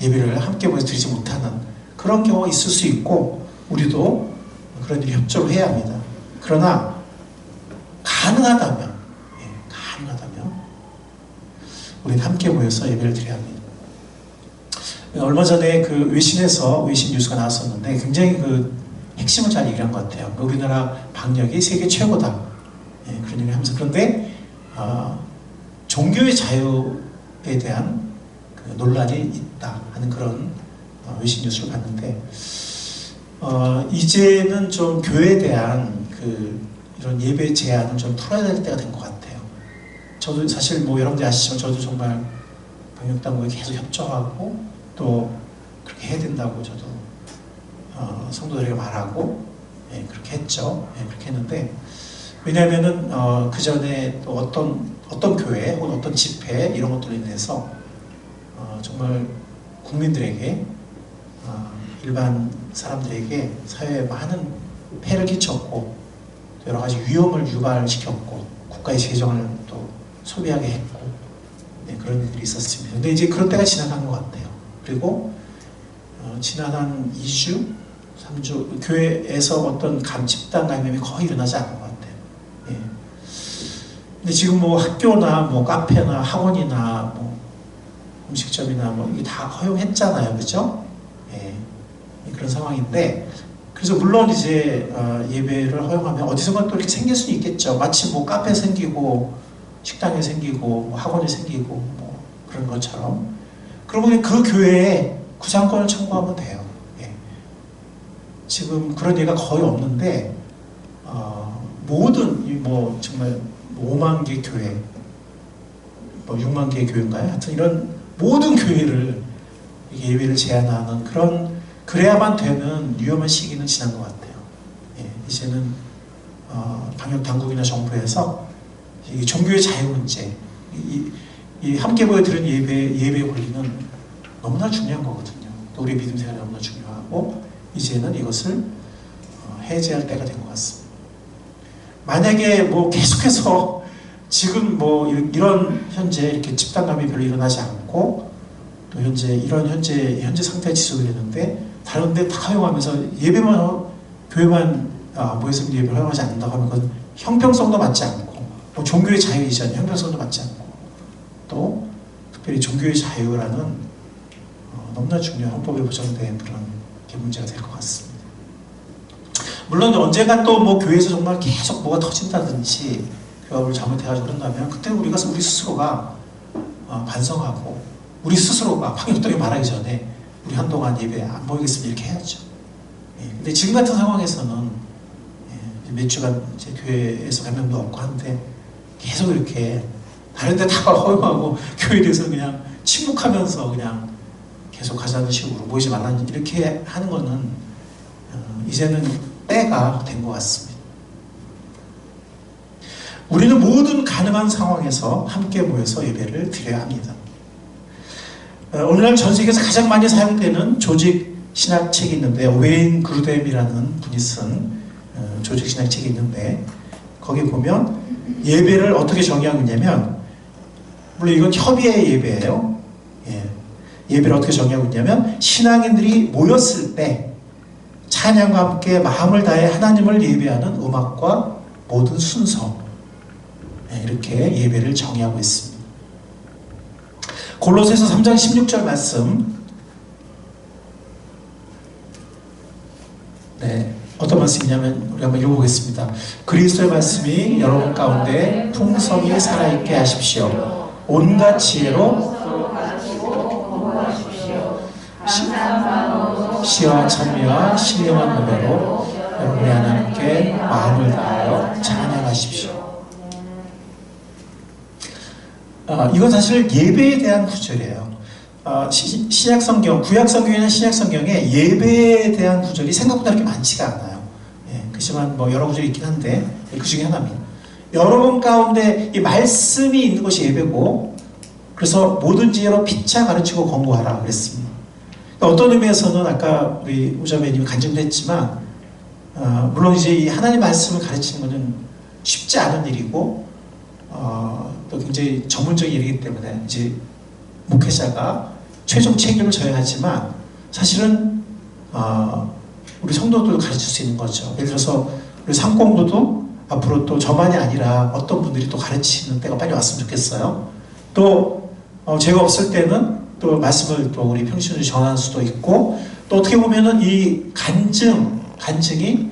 예배를 함께 모여서 드리지 못하는 그런 경우가 있을 수 있고 우리도 그런 일에 협조를 해야 합니다. 그러나 가능하다면 우리는 함께 모여서 예배를 드려야 합니다. 얼마 전에 그 외신에서 외신 뉴스가 나왔었는데 굉장히 그 핵심을 잘 얘기한 것 같아요. 우리나라 방역이 세계 최고다. 그런 얘기를 하면서 그런데 종교의 자유에 대한 그 논란이 있다 하는 그런 외신 뉴스를 봤는데 이제는 좀 교회에 대한 이런 예배 제한을 좀 풀어야 될 때가 된 것 같아요. 저도 사실 뭐 여러분들이 아시지만 저도 정말 방역당국에 계속 협조하고 또 그렇게 해야 된다고 저도 성도들에게 말하고 그렇게 했죠. 그렇게 했는데 왜냐하면은 그 전에 또 어떤 교회 혹은 어떤 집회 이런 것들로 인해서 정말 국민들에게 일반 사람들에게 사회에 많은 폐를 끼쳤고 여러 가지 위험을 유발시켰고 국가의 재정을 또 소비하게 했고 그런 일들이 있었습니다. 근데 이제 그런 때가 지나간 것 같아요. 그리고 지난 한 2주, 3주 교회에서 어떤 집단 감염이 거의 일어나지 않은 것 같아요. 근데 지금 뭐 학교나 뭐 카페나 학원이나 뭐 음식점이나 뭐 이게 다 허용했잖아요, 그죠? 그런 상황인데 그래서 물론 이제 예배를 허용하면 어디선가 또 이렇게 생길 수는 있겠죠. 마치 뭐 카페 생기고 식당이 생기고 뭐 학원이 생기고 뭐 그런 것처럼. 그러면 그 교회에 구상권을 청구하면 돼요. 지금 그런 예가 거의 없는데 모든 뭐 정말 5만 개 교회, 뭐 6만 개의 교회인가요? 하여튼 이런 모든 교회를 예배를 제한하는 그래야만 되는 위험한 시기는 지난 것 같아요. 이제는 방역 당국이나 정부에서 이 종교의 자유 문제, 이 함께 모여 드리는 예배의 권리는 너무나 중요한 거거든요. 또 우리 믿음 생활이 너무나 중요하고 이제는 이것을 해제할 때가 된 것 같습니다. 만약에 뭐 계속해서 지금 뭐 이런 현재 이렇게 집단 감염이 별로 일어나지 않고 또 현재 상태가 지속되는데 다른 데 다 허용하면서 예배만 교회만 모여서 예배를 허용하지 않는다고 하면 그건 형평성도 맞지 않고 뭐 종교의 자유 이전 형평성도 맞지 않고 또 특별히 종교의 자유라는 너무나 중요한 헌법에 보장된 그런 게 문제가 될 것 같습니다. 물론 언젠가 또 뭐 교회에서 정말 계속 뭐가 터진다든지 교합을 잘못해가지고 그런다면 그때 우리 스스로가 반성하고 우리 스스로가 방역당에 말하기 전에 우리 한동안 예배 안 모이겠으면 이렇게 해야죠. 근데 지금 같은 상황에서는 몇 주간 이제 교회에서 감염도 없고 한데 계속 이렇게 다른 데 다 허용하고 교회에 대해서 그냥 침묵하면서 그냥 계속 하자는 식으로 모이지 말라는 이렇게 하는 거는 이제는 때가 된 것 같습니다. 우리는 모든 가능한 상황에서 함께 모여서 예배를 드려야 합니다. 오늘날 전 세계에서 가장 많이 사용되는 조직 신학책이 있는데 웨인 그루뎀이라는 분이 쓴 조직 신학책이 있는데 거기 보면 예배를 어떻게 정의하고 있냐면 물론 이건 협의의 예배예요. 예배를 어떻게 정의하고 있냐면 신앙인들이 모였을 때 찬양과 함께 마음을 다해 하나님을 예배하는 음악과 모든 순서 이렇게 예배를 정의하고 있습니다. 골로새서 3장 16절 말씀 어떤 말씀이냐면 우리 한번 읽어보겠습니다. 그리스도의 말씀이 여러분 가운데 풍성히 살아있게 하십시오. 온갖 지혜로 시와 찬미와 신령한 노래로 여러분의 하나님께 마음을 다하여 찬양하십시오. 이건 사실 예배에 대한 구절이에요. 신약성경, 구약성경이나 신약성경에 예배에 대한 구절이 생각보다 그렇게 많지가 않아요. 그 있지만 뭐 여러 구절이 있긴 한데 그 중에 하나입니다. 여러분 가운데 이 말씀이 있는 것이 예배고 그래서 뭐든지 여러 피차 가르치고 권고하라 그랬습니다. 어떤 의미에서는 아까 우리 우자매님이 간증도 했지만 물론 이제 이 하나님 말씀을 가르치는 것은 쉽지 않은 일이고 또 굉장히 전문적인 일이기 때문에 이제 목회자가 최종 책임을 져야 하지만 사실은 우리 성도들도 가르칠 수 있는 거죠. 예를 들어서 우리 상공도도 앞으로 또 저만이 아니라 어떤 분들이 또 가르치는 때가 빨리 왔으면 좋겠어요. 또 제가 없을 때는 또 말씀을 또 우리 평신을 전할 수도 있고 또 어떻게 보면은 이 간증이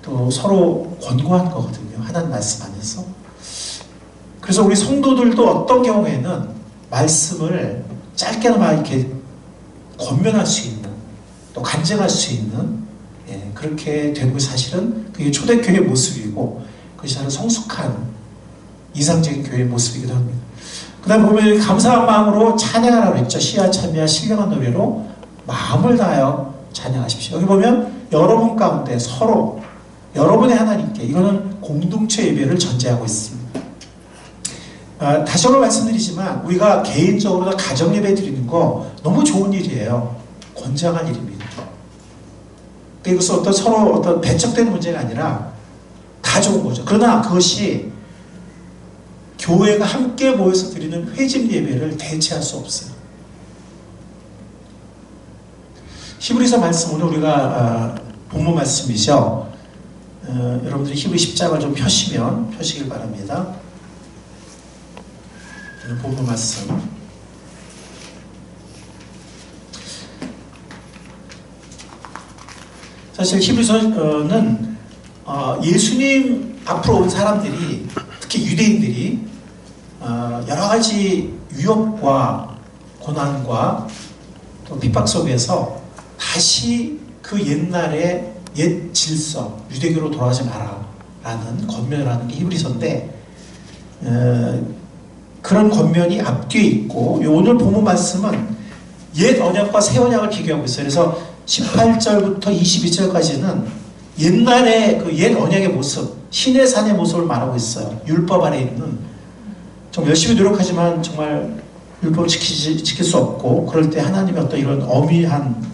또 서로 권고한 거거든요. 하나님 말씀 안에서. 그래서 우리 성도들도 어떤 경우에는 말씀을 짧게나마 이렇게 권면할 수 있는 또 간증할 수 있는 그렇게 되는 것이 사실은 그게 초대교회의 모습이고 그것이 바로 성숙한 이상적인 교회의 모습이기도 합니다. 그 다음에 보면 감사한 마음으로 찬양하라고 했죠. 시와 참여와 신령한 노래로 마음을 다하여 찬양하십시오. 여기 보면 여러분 가운데 서로 여러분의 하나님께 이거는 공동체 예배를 전제하고 있습니다. 다시 한번 말씀드리지만 우리가 개인적으로 가정 예배 드리는 거 너무 좋은 일이에요. 권장한 일입니다. 그것은 어떤 서로 어떤 배척되는 문제가 아니라 다 좋은 거죠. 그러나 그것이 교회가 함께 모여서 드리는 회집 예배를 대체할 수 없어요. 히브리서 말씀 오늘 우리가 본문 말씀이죠. 여러분들이 히브리 10장을 좀 펴시길 바랍니다. 본문 말씀. 사실 히브리서는 예수님 앞으로 온 사람들이 특히 유대인들이 여러 가지 위협과 고난과 또 핍박 속에서 다시 그 옛날의 옛 질서, 유대교로 돌아가지 마라 라는 권면을 하는 게 히브리서인데 그런 권면이 앞뒤에 있고 오늘 본문 말씀은 옛 언약과 새 언약을 비교하고 있어요. 그래서 18절부터 22절까지는 옛날의 그 옛 언약의 모습, 신의 산의 모습을 말하고 있어요. 율법 아래 있는 좀 열심히 노력하지만 정말 율법을 지킬 수 없고 그럴 때 하나님의 어떤 이런 엄위한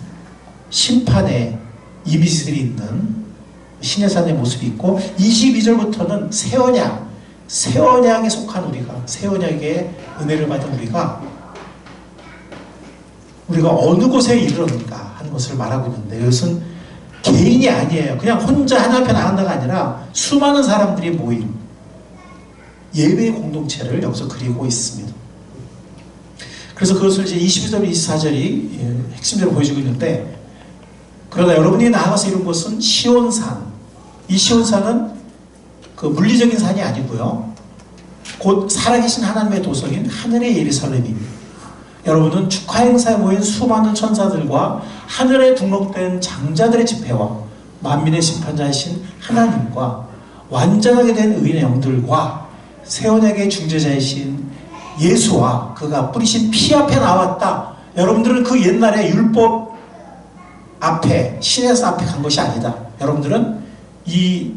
심판의 이미지들이 있는 신의 산의 모습이 있고 22절부터는 새 언약에 속한 우리가 새 언약의 은혜를 받은 우리가 어느 곳에 이르렀는가 하는 것을 말하고 있는데 이것은 개인이 아니에요. 그냥 혼자 하나님 앞에 나간다가 아니라 수많은 사람들이 모인 예배의 공동체를 여기서 그리고 있습니다. 그래서 그것을 이제 22절, 24절이 핵심적으로 보여주고 있는데 그러나 여러분이 나아가서 이룬 것은 시온산. 이 시온산은 그 물리적인 산이 아니고요. 곧 살아계신 하나님의 도성인 하늘의 예루살렘입니다. 여러분은 축하 행사에 모인 수많은 천사들과 하늘에 등록된 장자들의 집회와 만민의 심판자이신 하나님과 완전하게 된 의인의 영들과 새 언약의 중재자이신 예수와 그가 뿌리신 피 앞에 나왔다. 여러분들은 그 옛날에 율법 앞에 신의 산 앞에 간 것이 아니다. 여러분들은 이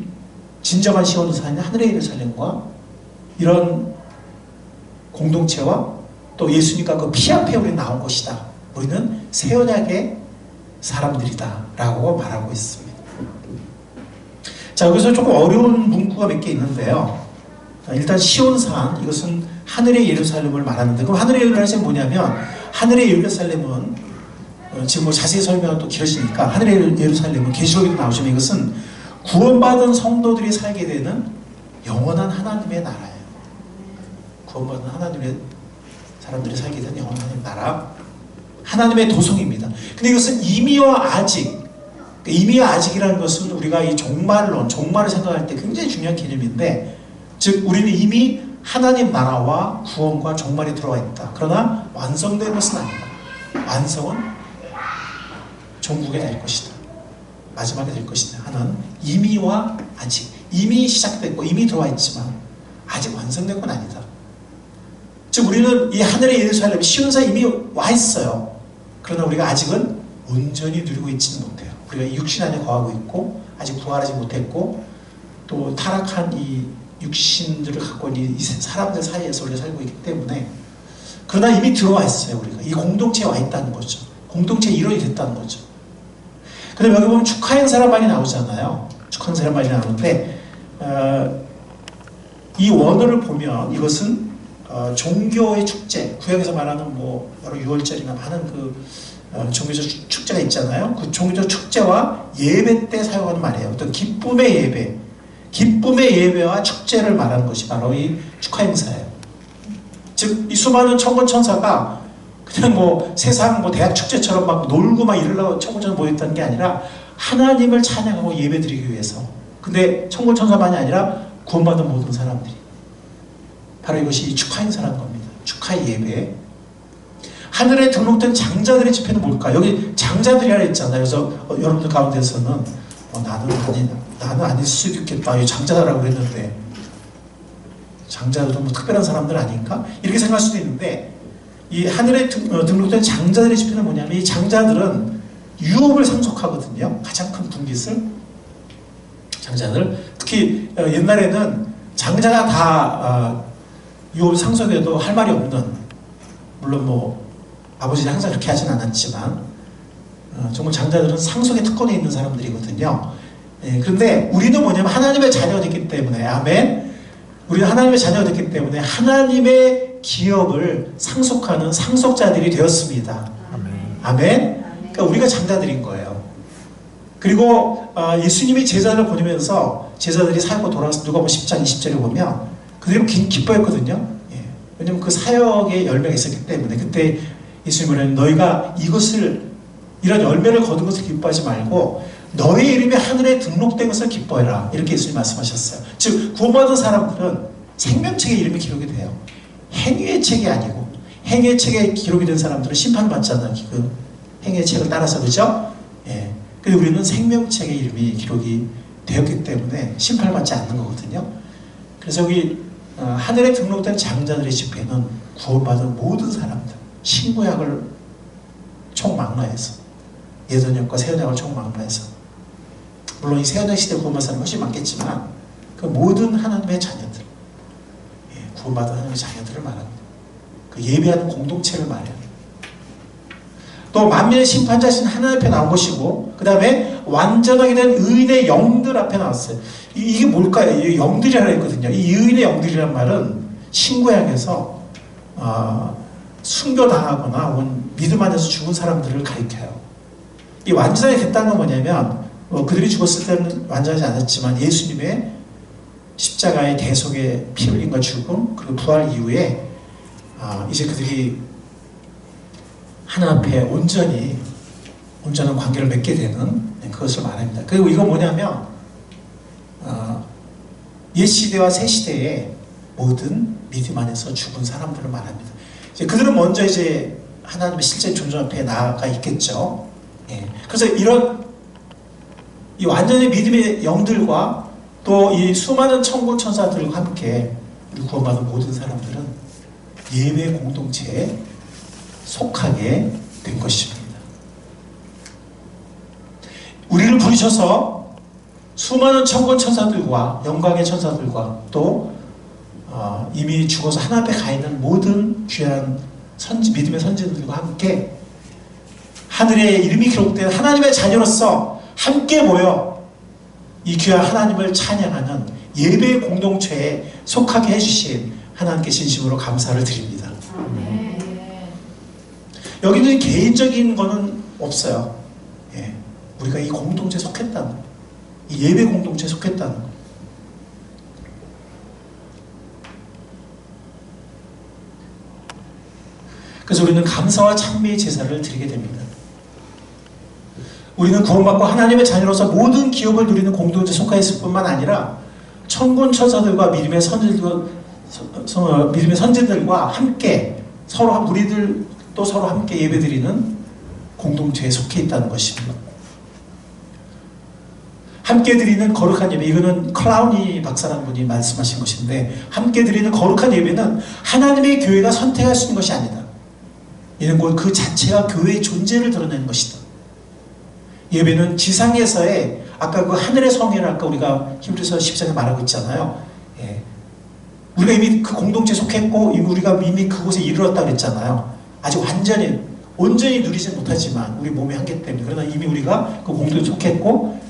진정한 시온산인 하늘의 예루살렘과 이런 공동체와 또 예수님과 그 피 앞에 우리 나온 것이다. 우리는 새 언약의 사람들이다 라고 말하고 있습니다. 자, 여기서 조금 어려운 문구가 몇 개 있는데요. 일단 시온산, 이것은 하늘의 예루살렘을 말하는데 그럼 하늘의 예루살렘이 뭐냐면 하늘의 예루살렘은 지금 뭐 자세히 설명은 또 길어지니까 하늘의 예루살렘은 계시록에도 나오지만 이것은 구원받은 성도들이 살게 되는 영원한 하나님의 나라예요. 구원받은 하나님의 사람들이 살게 되는 영원한 하나님의 나라, 하나님의 도성입니다. 근데 이것은 이미와 아직, 이미와 아직이라는 것은 우리가 이 종말을 생각할 때 굉장히 중요한 개념인데 즉 우리는 이미 하나님 나라와 구원과 종말에 들어가 있다. 그러나 완성된 것은 아니다. 완성은 종국에 될 것이다. 마지막에 될 것이다 하는 이미와 아직. 이미 시작됐고 이미 들어와 있지만 아직 완성된 건 아니다. 즉 우리는 이 하늘의 예루살렘 시온산에 이미 와 있어요. 그러나 우리가 아직은 온전히 누리고 있지는 못해요. 우리가 이 육신 안에 거하고 있고 아직 부활하지 못했고 또 타락한 이 육신들을 갖고 있는 이 사람들 사이에서 우리가 살고 있기 때문에 그러나 이미 들어와 있어요. 우리가 이 공동체에 와 있다는 거죠. 공동체의 일원이 됐다는 거죠. 근데 여기 보면 축하 행사란 말이 나오잖아요. 축하 행사란 말이 나오는데 이 원어를 보면 이것은 종교의 축제, 구약에서 말하는 뭐 여러 유월절이나 많은 그 종교적 축제가 있잖아요. 그 종교적 축제와 예배 때 사용하는 말이에요. 어떤 기쁨의 예배, 기쁨의 예배와 축제를 말하는 것이 바로 이 축하 행사예요. 즉 이 수많은 천군 천사가 그냥 뭐 세상 뭐 대학 축제처럼 막 놀고 막 이러려고 천군 천사 모였다는 게 아니라 하나님을 찬양하고 예배드리기 위해서. 근데 천군 천사만이 아니라 구원받은 모든 사람들이. 바로 이것이 축하 행사라는 겁니다. 축하 예배. 하늘에 등록된 장자들의 집회는 뭘까? 여기 장자들이라 했잖아요. 그래서 여러분들 가운데서는 나는 아닐 수도 있겠다. 이 장자라고 했는데 장자들도 뭐 특별한 사람들 아닌가? 이렇게 생각할 수도 있는데 이 하늘에 등록된 장자들의 집회는 뭐냐면 이 장자들은 유업을 상속하거든요. 가장 큰 분깃을 장자들. 특히 옛날에는 장자가 다 유업을 상속해도 할 말이 없는, 물론 뭐 아버지는 항상 그렇게 하진 않았지만 정말 장자들은 상속의 특권에 있는 사람들이거든요. 그런데 우리는 뭐냐면 하나님의 자녀가 됐기 때문에, 아멘, 우리는 하나님의 자녀가 됐기 때문에 하나님의 기업을 상속하는 상속자들이 되었습니다. 아멘. 그러니까 우리가 장자들인 거예요. 그리고 예수님이 제자들을 보내면서 제자들이 사역으로 돌아가서 누가복음 10장 20절에 보면 그들이 기뻐했거든요. 왜냐면 그 사역의 열매가 있었기 때문에. 그때 예수님은 너희가 이런 열매를 거둔 것을 기뻐하지 말고 너의 이름이 하늘에 등록된 것을 기뻐해라. 이렇게 예수님 말씀하셨어요. 즉 구원받은 사람들은 생명책에 이름이 기록이 돼요. 행위의 책이 아니고, 행위의 책에 기록이 된 사람들은 심판받잖아요. 그 행위의 책을 따라서, 그죠? 예. 근데 우리는 생명책에 이름이 기록이 되었기 때문에 심판받지 않는 거거든요. 그래서 여기 하늘에 등록된 장자들의 집회는 구원받은 모든 사람들, 신구약을 총망라해서, 예전약과 새언약을 총망라해서, 물론 이 새언약 시대 구원받은 사람이 훨씬 많겠지만 그 모든 하나님의 자녀들, 구원받은 하나님의 자녀들을 말합니다. 그 예배하는 공동체를 말해요. 또 만민의 심판자신 하나님 앞에 나온 것이고, 그 다음에 완전하게 된 의인의 영들 앞에 나왔어요. 이게 뭘까요? 이 영들이라고 했거든요. 이 의인의 영들이란 말은 신구약에서 순교당하거나 혹은 믿음 안에서 죽은 사람들을 가리켜요. 이 완전하게 됐다는 건 뭐냐면 그들이 죽었을 때는 완전하지 않았지만 예수님의 십자가의 대속의 피 흘림과 죽음 그리고 부활 이후에 이제 그들이 하나님 앞에 온전한 관계를 맺게 되는 그것을 말합니다. 그리고 이건 뭐냐면 옛 시대와 새 시대의 모든 믿음 안에서 죽은 사람들을 말합니다. 이제 그들은 먼저 이제 하나님의 실제 존재 앞에 나아가 있겠죠. 그래서 이 완전히 믿음의 영들과 또 이 수많은 천군 천사들과 함께 우리 구원받은 모든 사람들은 예배 공동체에 속하게 된 것입니다. 우리를 부르셔서 수많은 천군 천사들과 영광의 천사들과 또 이미 죽어서 하나님 앞에 가 있는 모든 귀한 믿음의 선지들과 함께 하늘에 이름이 기록된 하나님의 자녀로서 함께 모여 이 귀한 하나님을 찬양하는 예배 공동체에 속하게 해주신 하나님께 진심으로 감사를 드립니다. 여기는 개인적인 거는 없어요. 우리가 이 공동체에 속했다는 거, 이 예배 공동체에 속했다는 거. 그래서 우리는 감사와 찬미의 제사를 드리게 됩니다. 우리는 구원받고 하나님의 자녀로서 모든 기업을 누리는 공동체에 속해 있을 뿐만 아니라 천군 천사들과 믿음의 선지들과 함께 우리들 또 서로 함께 예배드리는 공동체에 속해 있다는 것입니다. 함께 드리는 거룩한 예배, 이거는 클라우니 박사라는 분이 말씀하신 것인데, 함께 드리는 거룩한 예배는 하나님의 교회가 선택할 수 있는 것이 아니다. 이는 곧 그 자체가 교회의 존재를 드러내는 것이다. 예배는 지상에서의 아까 그 하늘의 성회를 아까 우리가 히브리서 10장에 말하고 있잖아요. 예. 우리가 이미 그 공동체에 속했고 우리가 이미 그곳에 이르렀다 그랬잖아요. 아직 온전히 누리지 못하지만 우리 몸의 한계 때문에 그러나 이미 우리가 그 공동체에 속했고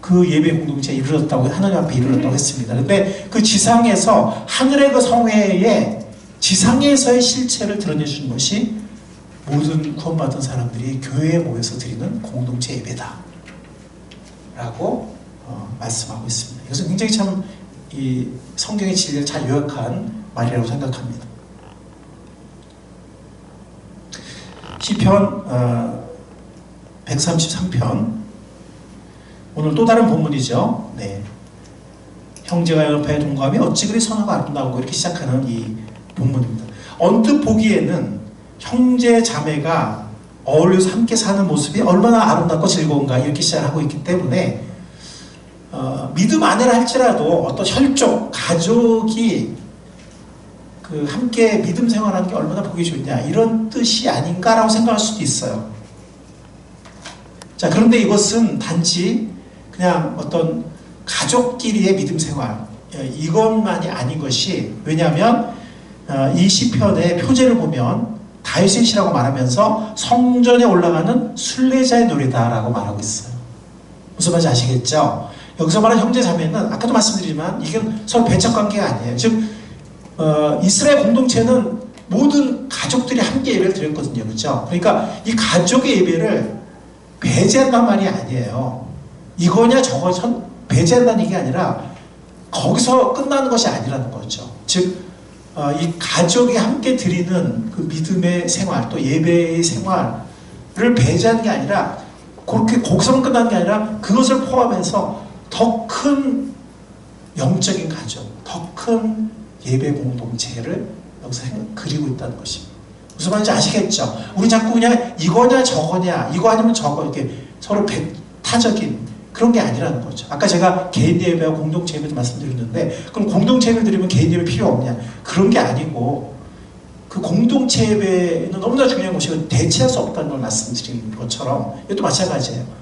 그 예배 공동체에 이르렀다고 하나님 앞에 이르렀다고 했습니다. 그런데 그 지상에서 하늘의 그 성회에 지상에서의 실체를 드러내주는 것이 모든 구원받은 사람들이 교회에 모여서 드리는 공동체 예배다 라고 말씀하고 있습니다. 이것은 굉장히 참 이 성경의 진리를 잘 요약한 말이라고 생각합니다. 시편 133편 오늘 또 다른 본문이죠. 네. 형제가 연합하여 동거하며 어찌 그리 선하고 아름다운고 이렇게 시작하는 이 본문입니다. 언뜻 보기에는 형제 자매가 어울려서 함께 사는 모습이 얼마나 아름답고 즐거운가 이렇게 시작하고 있기 때문에 믿음 안에라 할지라도 어떤 혈족, 가족이 그 함께 믿음 생활하는 게 얼마나 보기 좋냐 이런 뜻이 아닌가라고 생각할 수도 있어요. 자, 그런데 이것은 단지 그냥 어떤 가족끼리의 믿음 생활 이것만이 아닌 것이 왜냐하면 이 시편의 표제를 보면 다윗의 시라고 말하면서 성전에 올라가는 순례자의 노래다라고 말하고 있어요. 무슨 말인지 아시겠죠? 여기서 말하는 형제 자매는 아까도 말씀드리지만 이건 서로 배척 관계가 아니에요. 즉 이스라엘 공동체는 모든 가족들이 함께 예배를 드렸거든요. 그렇죠? 그러니까 이 가족의 예배를 배제한다는 말이 아니에요. 이거냐 저거냐 배제한다는 게 아니라 거기서 끝나는 것이 아니라는 거죠. 즉 이 가족이 함께 드리는 그 믿음의 생활 또 예배의 생활을 배제하는 게 아니라 그렇게 거기서만 끝나는 게 아니라 그것을 포함해서 더 큰 영적인 가족, 더 큰 예배 공동체를 여기서 그리고 있다는 것입니다. 무슨 말인지 아시겠죠? 우리 자꾸 그냥 이거냐 저거냐 이거 아니면 저거 이렇게 서로 배타적인 그런 게 아니라는 거죠. 아까 제가 개인 예배와 공동체 예배도 말씀드렸는데 그럼 공동체 예배 드리면 개인 예배 필요 없냐? 그런 게 아니고 그 공동체 예배는 너무나 중요한 것이고 대체할 수 없다는 걸 말씀드린 것처럼 이것도 마찬가지예요.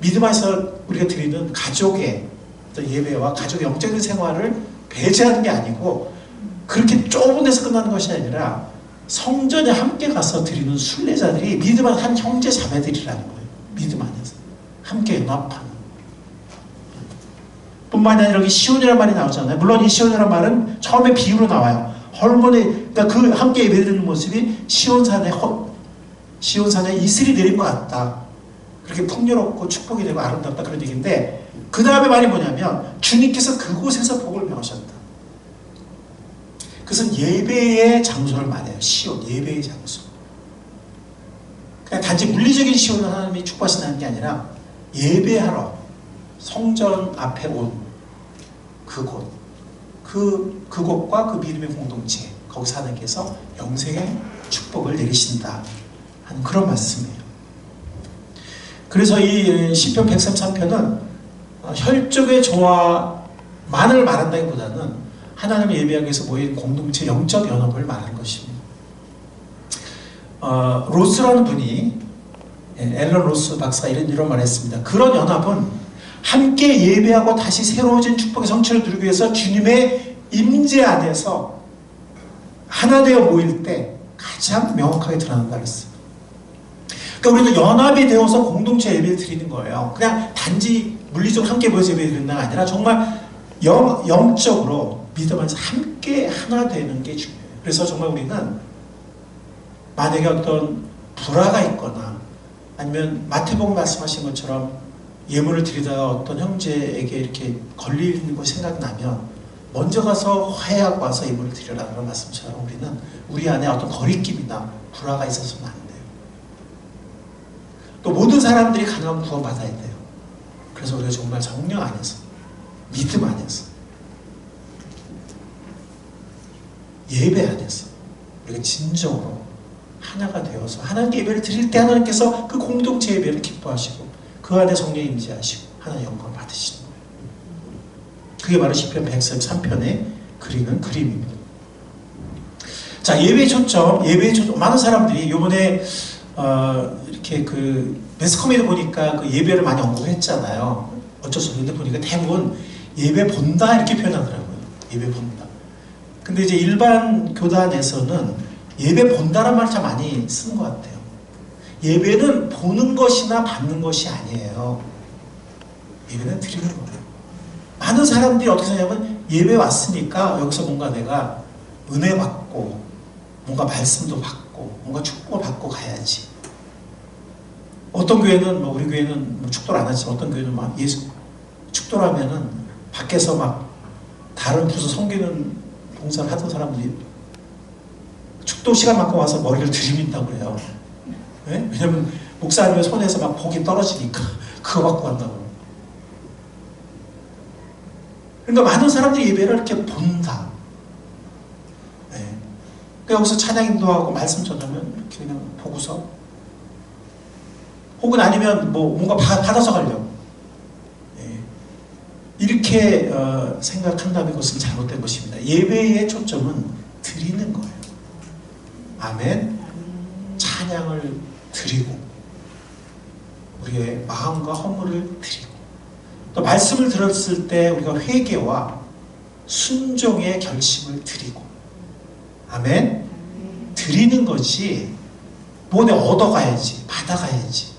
믿음 안에서 우리가 드리는 가족의 예배와 가족의 영적인 생활을 배제하는 게 아니고 그렇게 좁은 데서 끝나는 것이 아니라 성전에 함께 가서 드리는 순례자들이 믿음 안에 한 형제 자매들이라는 거예요. 믿음 안에서 함께 연합하는 뿐만 아니라 여기 시온이라는 말이 나오잖아요. 물론 이 시온이라는 말은 처음에 비유로 나와요. 그러니까 그 함께 예배드리는 모습이 시온산에 이슬이 내린 것 같다. 그렇게 풍요롭고 축복이 되고 아름답다 그런 얘기인데 그 다음에 말이 뭐냐면 주님께서 그곳에서 복을 명하셨다. 그것은 예배의 장소를 말해요. 시온, 예배의 장소. 그냥 단지 물리적인 시온을 하나님이 축복하신다는 게 아니라 예배하러 성전 앞에 온 그곳, 그곳과 그 믿음의 공동체, 거기서 하나님께서 영생의 축복을 내리신다 하는 그런 말씀이에요. 그래서 이 시편 133편은 혈족의 조화만을 말한다기보다는 하나님을 예배하기 위해서 모인 공동체 영적 연합을 말하는 것입니다. 로스라는 분이 앨런 로스 박사가 이런 말을 했습니다. 그런 연합은 함께 예배하고 다시 새로워진 축복의 성취를 누리기 위해서 주님의 임재 안에서 하나 되어 모일 때 가장 명확하게 드러난다 그랬어요. 그러니까 우리는 연합이 되어서 공동체 예배를 드리는 거예요. 그냥 단지 물리적으로 함께 모여서 예배를 드리는 게 아니라 정말 영적으로 믿음 안에서 함께 하나 되는 게 중요해요. 그래서 정말 우리는 만약에 어떤 불화가 있거나 아니면 마태복음 말씀하신 것처럼 예물을 드리다가 어떤 형제에게 이렇게 걸리는 것이 생각나면 먼저 가서 화해하고 와서 예물을 드리라는 말씀처럼 우리는 우리 안에 어떤 거리낌이나 불화가 있어서는 안 돼요. 또 모든 사람들이 가능하면 구원받아야 돼요. 그래서 우리가 정말 성령 안에서 믿음 안에서 예배 안에서 우리가 진정으로 하나가 되어서 하나님께 예배를 드릴 때 하나님께서 그 공동체 예배를 기뻐하시고 그 안에 성령이 임재하시고 하나님의 영광을 받으시는 거예요. 그게 바로 시편 133편에 그리는 그림입니다. 자, 예배의 초점 많은 사람들이 이번에 이렇게 그 매스컴에도 보니까 그 예배를 많이 언급했잖아요. 어쩔 수 없는데 보니까 대부분 예배 본다 이렇게 표현하더라고요. 예배 본다. 근데 이제 일반 교단에서는 예배 본다란 말을 참 많이 쓰는 것 같아요. 예배는 보는 것이나 받는 것이 아니에요. 예배는 드리는 거예요. 많은 사람들이 어떻게 생각하면 예배 왔으니까 여기서 뭔가 내가 은혜 받고 뭔가 말씀도 받고 뭔가 축복을 받고 가야지. 어떤 교회는 뭐 우리 교회는 뭐 축도를 안 하지만 어떤 교회는 막 예수 축도를 하면은 밖에서 막 다른 부서 섬기는 봉사를 하던 사람들이 축도 시간만큼 와서 머리를 들이민다고 그래요. 네? 왜냐면 목사님의 손에서 막 복이 떨어지니까 그거 갖고 간다고. 그러니까 많은 사람들이 예배를 이렇게 본다. 네. 그러니까 여기서 찬양 인도하고 말씀 전하면 이렇게 그냥 보고서 혹은 아니면 뭐 뭔가 받아서 가려고. 네. 이렇게 생각한다면 그것은 잘못된 것입니다. 예배의 초점은 드리는 거예요. 아멘. 찬양을 드리고 우리의 마음과 허물을 드리고 또 말씀을 들었을 때 우리가 회개와 순종의 결심을 드리고 아멘. 드리는 거지 뭐 내가 얻어가야지 받아가야지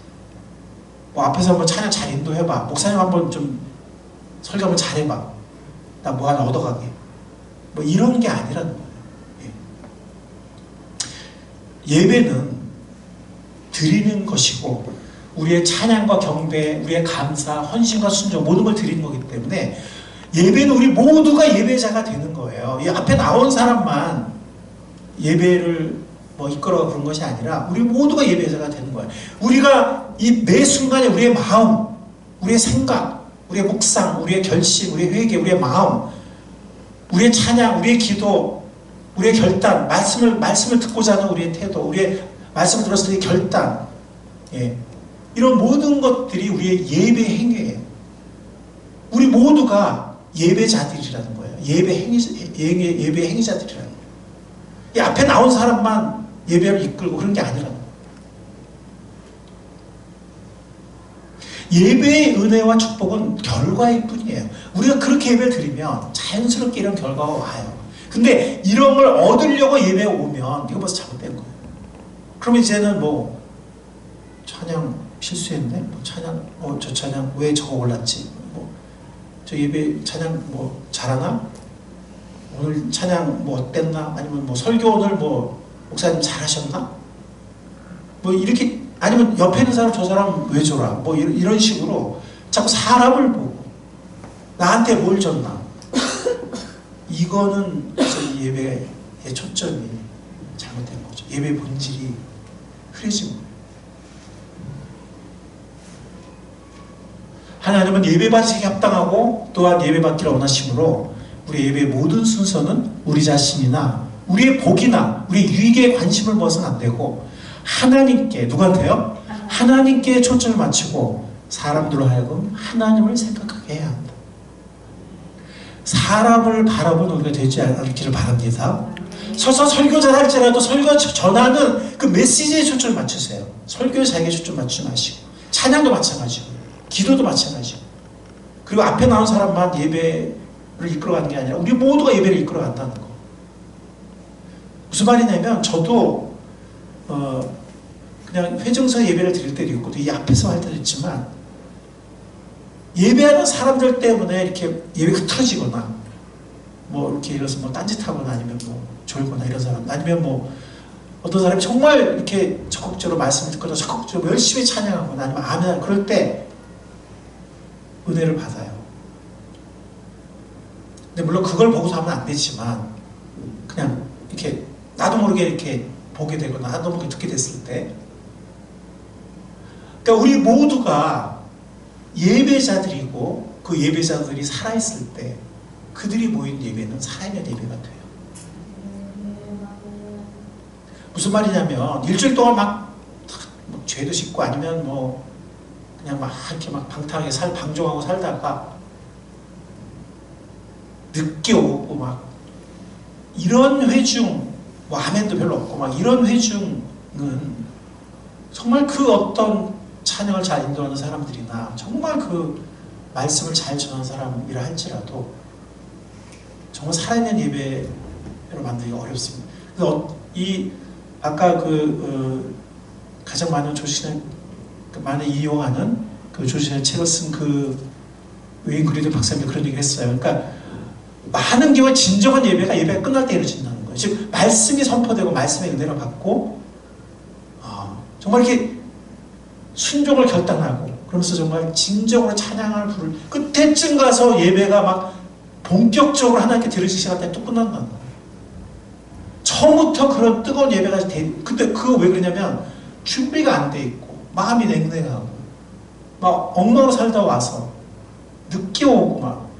뭐 앞에서 한번 찬양 잘 인도해봐 목사님 한번 좀 설교 한번 잘해봐 나 뭐 하나 얻어가게 뭐 이런 게 아니라는 거예요. 예배는 드리는 것이고 우리의 찬양과 경배, 우리의 감사, 헌신과 순종 모든 걸 드리는 거기 때문에 예배는 우리 모두가 예배자가 되는 거예요. 이 앞에 나온 사람만 예배를 뭐 이끌어 그런 것이 아니라 우리 모두가 예배자가 되는 거예요. 우리가 이 매 순간에 우리의 마음, 우리의 생각, 우리의 묵상, 우리의 결심, 우리의 회개, 우리의 마음, 우리의 찬양, 우리의 기도, 우리의 결단, 말씀을 듣고자 하는 우리의 태도, 우리의 말씀을 들었을 때 결단, 예. 이런 모든 것들이 우리의 예배 행위예요. 우리 모두가 예배자들이라는 거예요. 예배 행위자들이라는 거예요. 이 앞에 나온 사람만 예배를 이끌고 그런 게 아니라는 거예요. 예배의 은혜와 축복은 결과일 뿐이에요. 우리가 그렇게 예배를 드리면 자연스럽게 이런 결과가 와요. 근데 이런 걸 얻으려고 예배에 오면 이거 벌써 잘못된 거예요. 그러면 이제는 뭐 찬양 실수했네? 뭐 찬양, 저 찬양 왜 저거 올랐지? 뭐 저 예배 찬양 뭐 잘하나? 오늘 찬양 뭐 어땠나? 아니면 뭐 설교 오늘 뭐 목사님 잘하셨나? 뭐 이렇게 아니면 옆에 있는 사람 저 사람 왜 저라? 뭐 이런 식으로 자꾸 사람을 보고 나한테 뭘 줬나? 이거는 예배의 초점이 잘못된 거죠. 예배 본질이 흐려진 거예요. 하나님은 예배받기에 합당하고 또한 예배받기를 원하시므로 우리 예배의 모든 순서는 우리 자신이나 우리의 복이나 우리 유익에 관심을 벗어는 안 되고 하나님께 누구한테요? 하나님께 초점을 맞추고 사람들로 하여금 하나님을 생각하게 해야 한다. 사람을 바라보는 우리가 되지 않기를 바랍니다. 서서 설교자 할지라도 설교 전하는 그 메시지에 초점을 맞추세요. 설교자에게 초점 맞추지 마시고 찬양도 마찬가지고 기도도 마찬가지고 그리고 앞에 나온 사람만 예배를 이끌어가는 게 아니라 우리 모두가 예배를 이끌어간다는 거. 무슨 말이냐면 저도 그냥 회중서 예배를 드릴 때도 있고 이 앞에서 할 때도 있지만 예배하는 사람들 때문에 이렇게 예배가 흐트러지거나 뭐 이렇게 이래서 뭐 딴짓하거나 아니면 뭐 졸거나 이런 사람 아니면 뭐 어떤 사람이 정말 이렇게 적극적으로 말씀을 듣거나 적극적으로 열심히 찬양하거나 아니면 아멘 그럴 때 은혜를 받아요. 근데 물론 그걸 보고서 하면 안 되지만 그냥 이렇게 나도 모르게 이렇게 보게 되거나 나도 모르게 듣게 됐을 때 그러니까 우리 모두가 예배자들이고 그 예배자들이 살아있을 때 그들이 모인 예배는 살아있는 예배가 돼요. 무슨 말이냐면 일주일 동안 막 죄도 짓고 아니면 뭐 그냥 막 이렇게 막 방탕하게 방종하고 살다가 늦게 오고 막 이런 회중 뭐 아멘도 별로 없고 막 이런 회중은 정말 그 어떤 찬양을 잘 인도하는 사람들이나 정말 그 말씀을 잘 전하는 사람이라 할지라도 정말 살아있는 예배로 만들기가 어렵습니다. 그래서 아까 가장 많은 조신의 많이 이용하는 그 조신의 책을 쓴 그 웨인 그리드 박사님도 그런 얘기를 했어요. 그러니까 많은 경우에 진정한 예배가 끝날 때 이루어진다는 거예요. 즉 말씀이 선포되고 말씀의 은혜를 받고 정말 이렇게 순종을 결단하고 그러면서 정말 진정으로 찬양을 부를 그때쯤 가서 예배가 막 본격적으로 하나님께 드려질 시간 때 또 끝난다는 거예요. 처음부터 그런 뜨거운 예배가 근데 그거 왜 그러냐면 준비가 안 돼 있고 마음이 냉랭하고 막 엉망으로 살다 와서 늦게 오고 막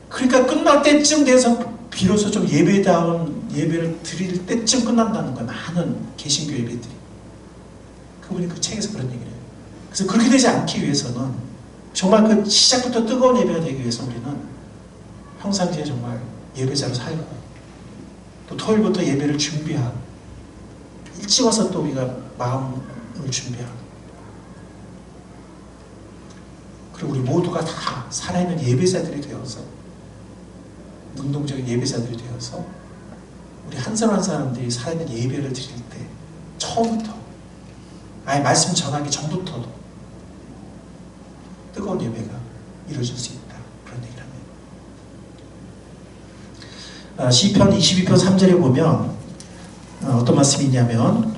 그러니까 끝날 때쯤 돼서 비로소 좀 예배다운 예배를 드릴 때쯤 끝난다는 거예요. 많은 개신교 예배들이. 그분이 그 책에서 그런 얘기를 해요. 그래서 그렇게 되지 않기 위해서는 정말 그 시작부터 뜨거운 예배가 되기 위해서 우리는 평상시에 정말 예배자로 살고 또 토요일부터 예배를 준비하고 일찍 와서 또 우리가 마음을 준비하고 그리고 우리 모두가 다 살아있는 예배자들이 되어서 능동적인 예배자들이 되어서 우리 한 사람 한 사람들이 살아있는 예배를 드릴 때 처음부터 아예 말씀 전하기 전부터도 뜨거운 예배가 이루어질 수 있다. 그런 얘기를 합니다. 시편 22편 3절에 보면 어떤 말씀이 있냐면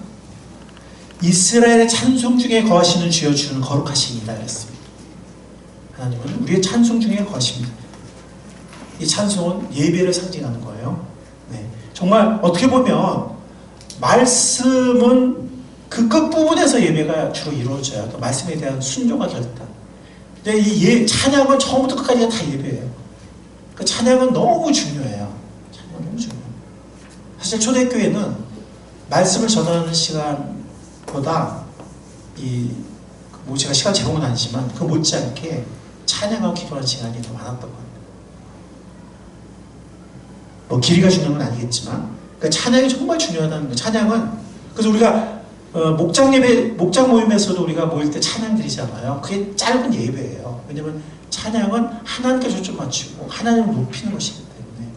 이스라엘의 찬송 중에 거하시는 주여 주는 거룩하시니이다 했습니다. 하나님은 우리의 찬송 중에 거하십니다. 이 찬송은 예배를 상징하는 거예요. 네. 정말 어떻게 보면 말씀은 그 끝부분에서 예배가 주로 이루어져요. 또 말씀에 대한 순종과 결단. 근데 이 찬양은 처음부터 끝까지가 다 예배예요. 그 찬양은 너무 중요해요. 찬양은 너무 중요해요. 사실 초대교회는 말씀을 전하는 시간보다 제가 시간 제공은 아니지만 그 못지않게 찬양하고 기도하는 시간이 더 많았던 것 같아요. 뭐 길이가 중요한 건 아니겠지만 그러니까 찬양이 정말 중요하다는 거예요. 찬양은 그래서 우리가 목장 모임에서도 우리가 모일 때 찬양 드리잖아요. 그게 짧은 예배예요. 왜냐면 찬양은 하나님께 초점 맞추고 하나님을 높이는 것이기 때문에.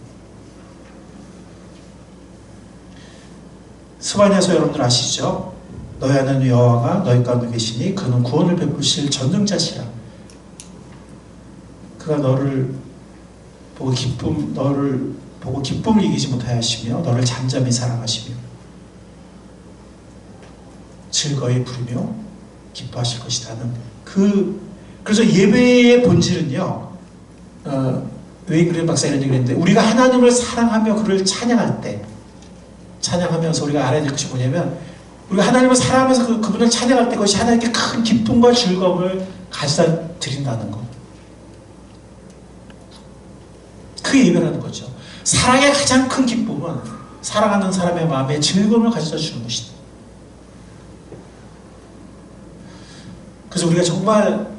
스바냐서 여러분들 아시죠? 너희 하나님 여호와가 너희 가운데 계시니 그는 구원을 베푸실 전능자시라. 그가 너를 보고 기쁨을 이기지 못하시며 너를 잠잠히 사랑하시며 즐거이 부르며 기뻐하실 것이라는 그래서 예배의 본질은요. 웨인 그린 박사 이런 얘기를 했는데 우리가 하나님을 사랑하며 그를 찬양할 때 찬양하면서 우리가 알아야 될 것이 뭐냐면 우리가 하나님을 사랑하면서 그분을 찬양할 때 그것이 하나님께 큰 기쁨과 즐거움을 가져다 드린다는 것. 그게 예배라는 거죠. 사랑의 가장 큰 기쁨은 사랑하는 사람의 마음에 즐거움을 가져다 주는 것이다. 그래서 우리가 정말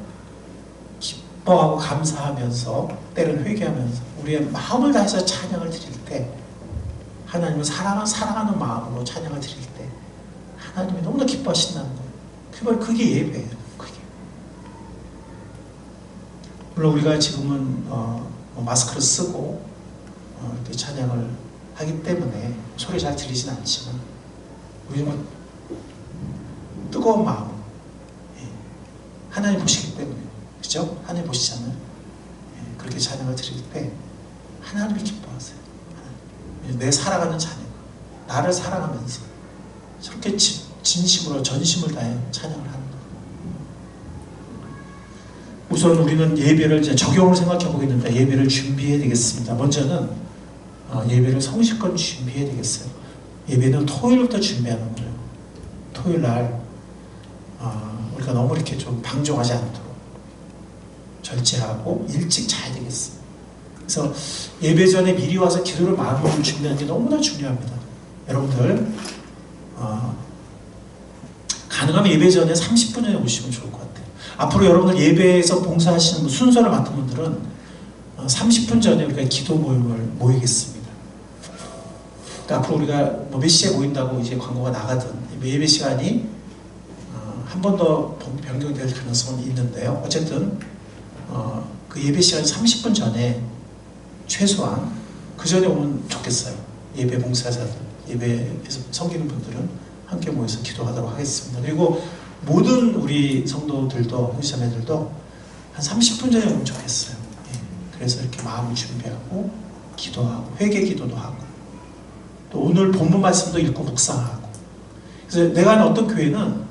기뻐하고 감사하면서 때로는 회개하면서 우리의 마음을 다해서 찬양을 드릴 때 하나님을 사랑하는 마음으로 찬양을 드릴 때 하나님이 너무나 기뻐하신다는 거예요. 그게 예배예요. 그게. 물론 우리가 지금은 마스크를 쓰고 이렇게 찬양을 하기 때문에 소리 잘 들리진 않지만 우리는 뜨거운 마음 하나님 보시기 때문에 그죠? 하나님 보시잖아요. 그렇게 찬양을 드릴 때 하나님이 기뻐하세요. 내 살아가는 자녀가 나를 사랑하면서 저렇게 진심으로 전심을 다해 찬양을 하는 거예요. 우선 우리는 예배를 이제 적용을 생각해 보겠는데 예배를 준비해야 되겠습니다. 먼저는 예배를 성실껏 준비해야 되겠어요. 예배는 토요일부터 준비하는 거예요. 토요일 날 우리가 너무 이렇게 좀 방종하지 않도록 절제하고 일찍 자야 되겠어요. 그래서 예배 전에 미리 와서 기도를 마음으로 준비하는 게 너무나 중요합니다. 여러분들 가능하면 예배 전에 30분 전에 오시면 좋을 것 같아요. 앞으로 여러분들 예배에서 봉사하시는 순서를 맡은 분들은 30분 전에 우리가 기도 모임을 모이겠습니다. 그러니까 앞으로 우리가 뭐 몇 시에 모인다고 이제 광고가 나가든 예배 시간이 한 번 더 변경될 가능성은 있는데요. 어쨌든 그 예배 시간 30분 전에 최소한 그 전에 오면 좋겠어요. 예배 봉사자들, 예배에서 섬기는 분들은 함께 모여서 기도하도록 하겠습니다. 그리고 모든 우리 성도들도, 형제자매들도 한 30분 전에 오면 좋겠어요. 예. 그래서 이렇게 마음을 준비하고 기도하고 회개 기도도 하고 또 오늘 본문 말씀도 읽고 묵상하고. 그래서 내가 아는 어떤 교회는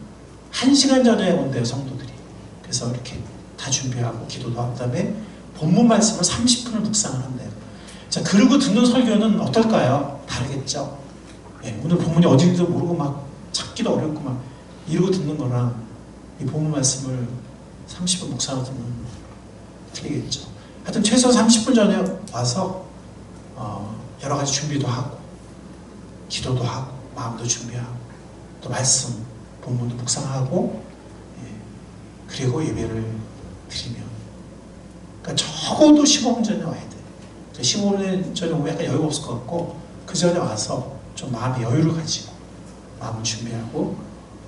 1시간 전에 온대요, 성도들이. 그래서 이렇게 다 준비하고 기도도 한 다음에 본문 말씀을 30분을 묵상을 한대요. 자, 그리고 듣는 설교는 어떨까요? 다르겠죠. 예, 오늘 본문이 어딘지도 모르고 막 찾기도 어렵고 막 이러고 듣는 거랑 이 본문 말씀을 30분 묵상을 듣는 틀리겠죠. 하여튼 최소 30분 전에 와서 여러 가지 준비도 하고 기도도 하고 마음도 준비하고 또 말씀 본문도 묵상하고 그리고 예배를 드리면 그러니까 적어도 15분 전에 와야 돼요. 15분 전에 오면 약간 여유가 없을 것 같고 그 전에 와서 좀 마음의 여유를 가지고 마음을 준비하고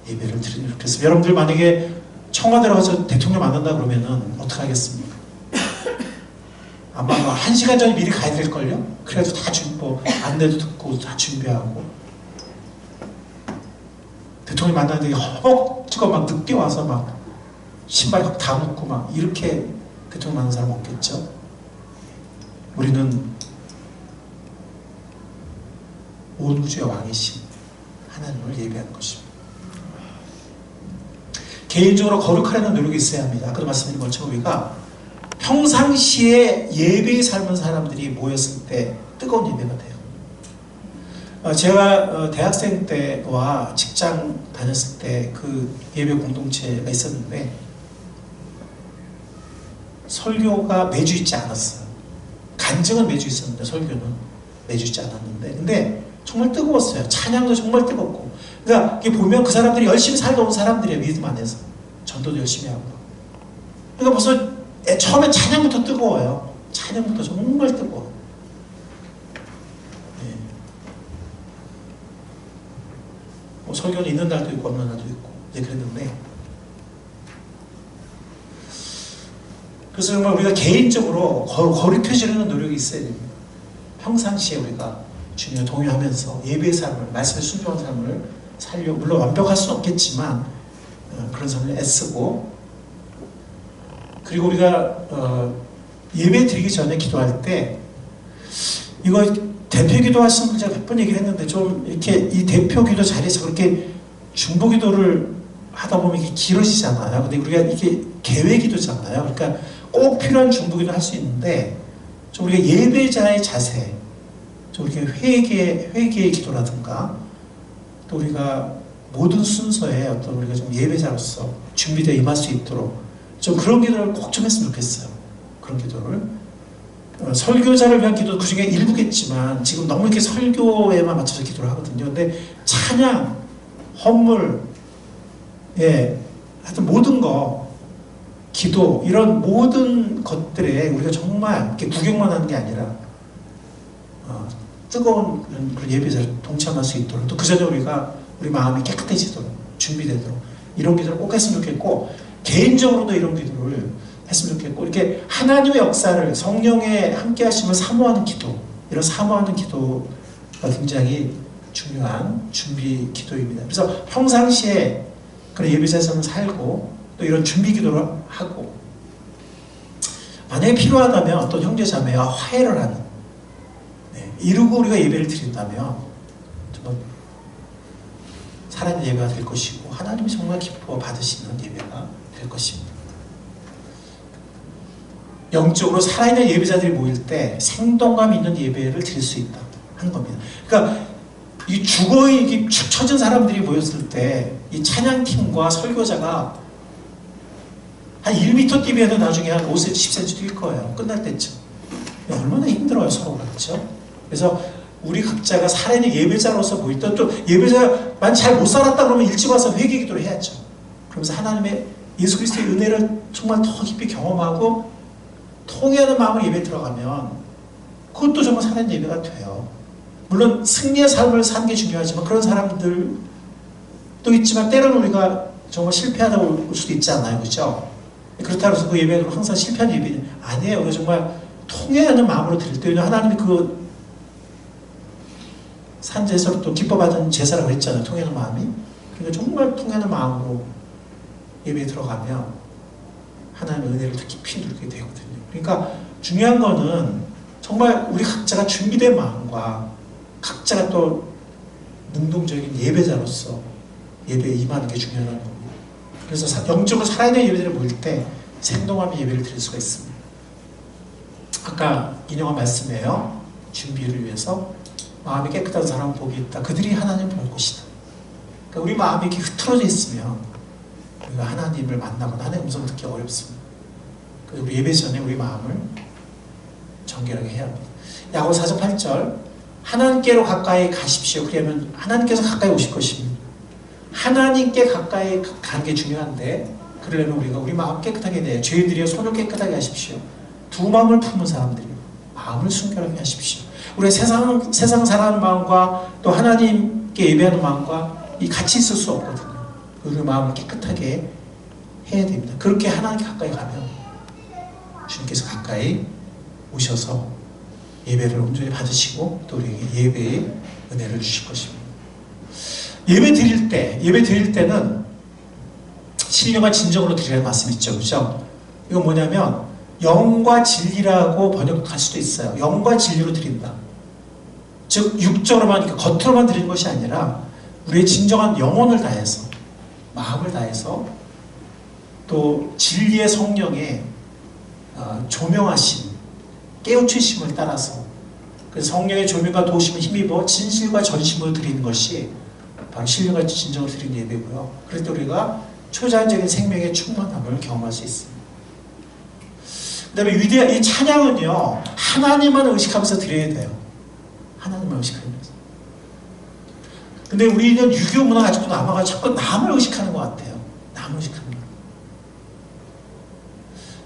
예배를 드리는 좋겠습니다. 여러분들 만약에 청와대로 가서 대통령 만난다 그러면은 어떻게 하겠습니까? 아마 1시간 전에 미리 가야 될걸요? 그래가지고 다 뭐 안내도 듣고 다 준비하고 대통령 만나는데 허벅지가 막 늦게 와서 막 신발 다 묶고 막 이렇게 대통령 만나는 사람 없겠죠? 우리는 온 우주의 왕이신 하나님을 예배하는 것입니다. 개인적으로 거룩하려는 노력이 있어야 합니다. 아까도 말씀드린 것처럼 우리가 평상시에 예배의 삶은 사람들이 모였을 때 뜨거운 예배가 돼요. 제가 대학생 때와 직장 다녔을 때 그 예배 공동체가 있었는데 설교가 매주 있지 않았어요. 간증은 매주 있었는데 설교는 매주 있지 않았는데 근데 정말 뜨거웠어요. 찬양도 정말 뜨겁고 그러니까 이게 보면 그 사람들이 열심히 살다 온 사람들이에요. 믿음 안에서 전도도 열심히 하고 그러니까 벌써 처음엔 찬양부터 뜨거워요. 찬양부터 정말 뜨거워요. 네. 뭐 설교는 있는 날도 있고 없는 날도 있고 이제 그랬는데 그래서 정말 우리가 개인적으로 거룩해지려는 노력이 있어야 됩니다. 평상시에 우리가 주님을 동요하면서 예배의 삶을, 말씀에 순종한 삶을 살려 물론 완벽할 수는 없겠지만 그런 삶을 애쓰고 그리고 우리가 예배 드리기 전에 기도할 때 이거 대표 기도 하시는 분 제가 몇 번 얘기를 했는데 좀 이렇게 이 대표 기도 자리에서 그렇게 중보 기도를 하다 보면 이게 길어지잖아요. 근데 우리가 이게 계획 기도잖아요. 그러니까 꼭 필요한 중보 기도 할 수 있는데 좀 우리가 예배자의 자세 좀 이렇게 회개의 기도라든가 또 우리가 모든 순서에 어떤 우리가 좀 예배자로서 준비되어 임할 수 있도록 좀 그런 기도를 꼭 좀 했으면 좋겠어요. 그런 기도를 설교자를 위한 기도 그 중에 일부겠지만 지금 너무 이렇게 설교에만 맞춰서 기도를 하거든요. 근데 찬양, 헌물, 하여튼 모든 거 기도 이런 모든 것들에 우리가 정말 이렇게 구경만 하는 게 아니라 뜨거운 그런 예배자를 동참할 수 있도록 또 그 전에 우리가 우리 마음이 깨끗해지도록 준비되도록 이런 기도를 꼭 했으면 좋겠고 개인적으로도 이런 기도를 했으면 좋겠고 이렇게 하나님의 역사를 성령의 함께 하심을 사모하는 기도 이런 사모하는 기도가 굉장히 중요한 준비 기도입니다. 그래서 평상시에 그런 예배자성을 살고 또 이런 준비 기도를 하고 만약에 필요하다면 어떤 형제자매와 화해를 하는 이루고 우리가 예배를 드린다면 정말 살아있는 예배가 될 것이고 하나님이 정말 기뻐 받으시는 예배가 될 것입니다. 영적으로 살아있는 예배자들이 모일 때 생동감 있는 예배를 드릴 수 있다 하는 겁니다. 그러니까 이 죽어 축 처진 사람들이 모였을 때 이 찬양팀과 설교자가 한 1m 뛰면 나중에 한 5cm, 10cm 뛸 거예요. 끝날 때쯤. 얼마나 힘들어요, 서로. 그렇죠? 그래서 우리 각자가 살아있는 예배자로서 모일 때 또 예배자만 잘 못 살았다 그러면 일찍 와서 회개 기도를 해야죠. 그러면서 하나님의 예수 그리스도의 은혜를 정말 더 깊이 경험하고 통회하는 마음으로 예배에 들어가면 그것도 정말 살아있는 예배가 돼요. 물론 승리의 삶을 사는 게 중요하지만 그런 사람들도 있지만 때로는 우리가 정말 실패하다 올 수도 있잖아요. 그렇죠? 그렇다고 해서 그 예배는 항상 실패한 예배는 아니에요. 우리가 정말 통회하는 마음으로 드릴 때 하나님이 그 산제사로 또 기뻐받은 제사라고 했잖아요. 통회하는 마음이. 그러니까 정말 통회하는 마음으로 예배에 들어가면 하나님의 은혜를 더 깊이 누리게 되거든요. 그러니까 중요한 거는 정말 우리 각자가 준비된 마음과 각자가 또 능동적인 예배자로서 예배에 임하는 게 중요하다는 겁니다. 그래서 영적으로 살아있는 예배들을 모일 때 생동하게 예배를 드릴 수가 있습니다. 아까 인용한 말씀이에요. 준비를 위해서 마음이 깨끗한 사람은 복이 있다. 그들이 하나님을 볼 것이다. 그러니까 우리 마음이 이렇게 흐트러져 있으면 우리가 하나님을 만나거나 하나님의 음성을 듣기 어렵습니다. 그래서 우리 예배 전에 우리 마음을 정결하게 해야 합니다. 야고보서 4장 8절 하나님께로 가까이 가십시오. 그러면 하나님께서 가까이 오실 것입니다. 하나님께 가까이 가는 게 중요한데 그러려면 우리가 우리 마음 깨끗하게 돼요. 죄인들이여 손을 깨끗하게 하십시오. 두 마음을 품은 사람들이요 마음을 순결하게 하십시오. 우리 세상 사랑하는 마음과 또 하나님께 예배하는 마음과 이 같이 있을 수 없거든요. 우리 마음을 깨끗하게 해야 됩니다. 그렇게 하나님께 가까이 가면 주님께서 가까이 오셔서 예배를 온전히 받으시고 또 우리에게 예배의 은혜를 주실 것입니다. 예배 드릴 때는 신령한 진정으로 드리라는 말씀이 있죠. 그렇죠? 이건 뭐냐면 영과 진리라고 번역할 수도 있어요. 영과 진리로 드린다. 즉 육적으로만 겉으로만 드리는 것이 아니라 우리의 진정한 영혼을 다해서 마음을 다해서 또 진리의 성령의 조명하심 깨우치심을 따라서 그 성령의 조명과 도우심을 힘입어 진실과 전심으로 드리는 것이 바로 신령과 진정으로 드리는 예배고요. 그럴 때 우리가 초자연적인 생명의 충만함을 경험할 수 있습니다. 그 다음에 이 찬양은요 하나님만 의식하면서 드려야 돼요. 하나님만 의식하면서. 근데 우리는 유교 문화가 아직도 남아가지고 자꾸 남을 의식하는 것 같아요. 남을 의식하는 것.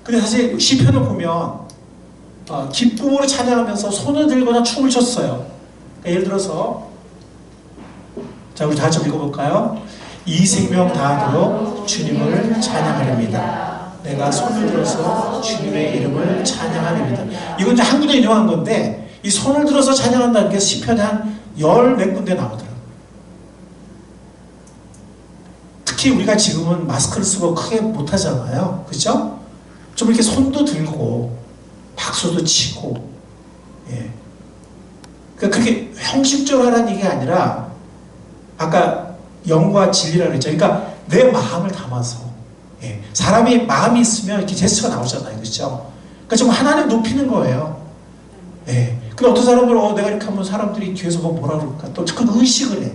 근데 사실 시편을 보면 기쁨으로 찬양하면서 손을 들거나 춤을 췄어요. 그러니까 예를 들어서 자 우리 다 같이 읽어볼까요? 이 생명 다하도록 주님을 찬양하렵니다. 내가 손을 들어서 주님의 이름을 찬양하렵니다. 이건 이제 한 군데 인용한 건데 이 손을 들어서 찬양한다는 게 시편에 한 열 몇 군데 나오더라고요. 특히 우리가 지금은 마스크를 쓰고 크게 못하잖아요. 그죠? 좀 이렇게 손도 들고 박수도 치고 예. 그러니까 그렇게 형식적으로 하라는 얘기가 아니라 아까 영과 진리라고 했죠. 그러니까 내 마음을 담아서 예. 사람이 마음이 있으면 이렇게 제스처가 나오잖아요. 그렇죠? 그러니까 좀 하나님 높이는 거예요. 예. 근데 어떤 사람들은 내가 이렇게 하면 사람들이 뒤에서 뭐라 그럴까 또 그 의식을 해.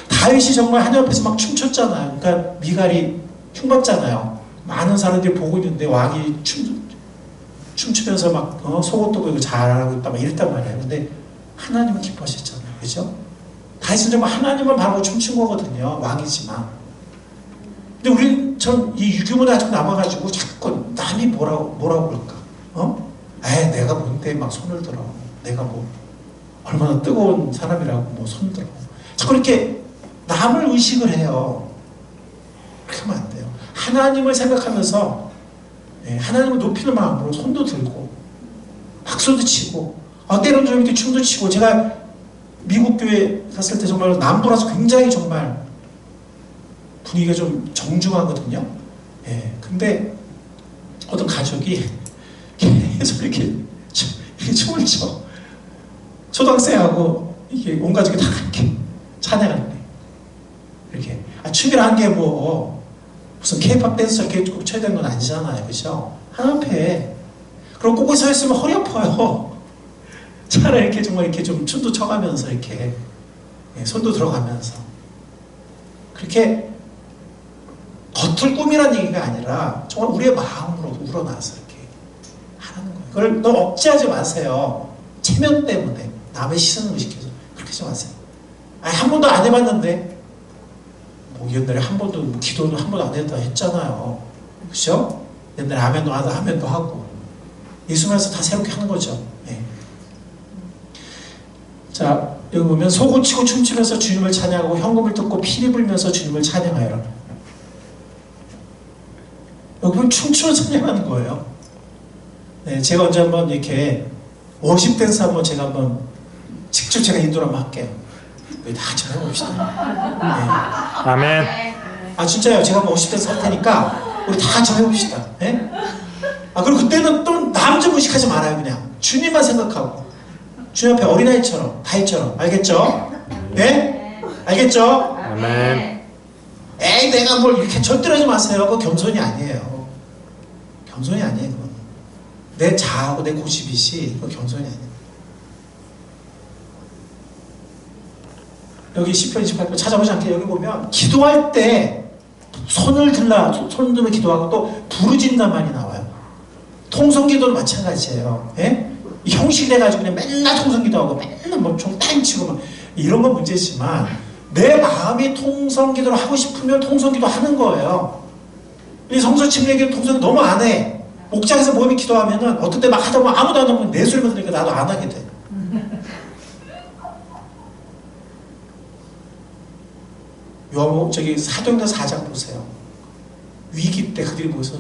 다윗이 정말 하나님 앞에서 막 춤췄잖아요. 그러니까 미갈이 흉봤잖아요. 많은 사람들이 보고 있는데 왕이 춤추면서 막 속옷도 보이고 잘하고 있다 막 이랬단 말이에요. 근데 하나님은 기뻐하셨잖아요. 그죠? 다윗은 정말 하나님만 바라고 춤춘 거거든요. 왕이지만. 근데 우리는 전 이 유교문화 아직 남아가지고 자꾸 남이 뭐라고 볼까? 내가 뭔데 막 손을 들어. 내가 뭐 얼마나 뜨거운 사람이라고 뭐 손 들어. 자꾸 이렇게 남을 의식을 해요. 그렇게 하면 안 돼요. 하나님을 생각하면서 하나님을 높이는 마음으로 손도 들고 박수도 치고 때로는 좀 이렇게 춤도 추고 제가 미국 교회 갔을 때 정말 남부라서 굉장히 정말 분위기가 좀 정중하거든요. 근데 어떤 가족이 계속 이렇게 춤을 춰. 초등학생하고 이게 온 가족이 다 이렇게 찬양하는 거예요. 이렇게 춤이라는 게 뭐 무슨 K-pop 댄스 이렇게 꼭 쳐야 되는 건 아니잖아요. 그죠? 하나님 앞에. 그리고 꼭꼭 서 있으면 허리 아파요. 차라리 이렇게 정말 이렇게 좀 춤도 춰가면서 이렇게 손도 들어가면서 그렇게 겉을 꾸미라는 얘기가 아니라 정말 우리의 마음으로 우러나서 이렇게 하는 거예요. 그걸 너무 억지하지 마세요. 체면 때문에 남의 시선을 의식해서 그렇게 하지 마세요. 한 번도 안 해봤는데 뭐 옛날에 한 번도 뭐 기도는 한 번도 안 했다 했잖아요. 그죠? 옛날에 아멘도 하다 아멘도 하고 예수님께서 다 새롭게 하는 거죠. 자, 여기 보면 소고치고 춤추면서 주님을 찬양하고 현금을 뜯고 피리 불면서 주님을 찬양하여라. 여기 보면 춤추어 찬양하는 거예요. 네, 제가 언제 한번 이렇게 워십 댄스 한번 제가 한번 직접 제가 인도를 한번 할게요. 우리 다 같이 해봅시다. 네. 아멘. 아 진짜요. 제가 한번 워십 댄스 할 테니까 우리 다 같이 해봅시다. 네? 아 그리고 그때는 또 남자 무식하지 말아요. 그냥 주님만 생각하고 주님 앞에 어린아이처럼 다이처럼. 알겠죠? 네? 알겠죠? 아멘. 에이 내가 뭘 이렇게 절대로 하지 마세요. 그거 겸손이 아니에요. 겸손이 아니에요. 그건. 내 자아하고 내 고집이시 그거 겸손이 아니에요. 여기 시편 28편 찾아보지 않게 여기 보면 기도할 때 손을 들면 기도하고 또 부르짖는다만이 나와요. 통성기도는 마찬가지예요. 예? 형식이 돼가지고 그냥 맨날 통성기도하고 맨날 뭐 종땅 치고 막 이런 건 문제지만 내 마음이 통성기도를 하고 싶으면 통성기도 하는 거예요. 이 성서침례기는 통성기도 너무 안 해. 목장에서 모임이 기도하면은 어떤 때 막 하다 보면 아무도 안 하면 내 소리만 들으니까 나도 안 하게 돼. 저기 사도행전 4장 보세요. 위기 때 그들이 모여서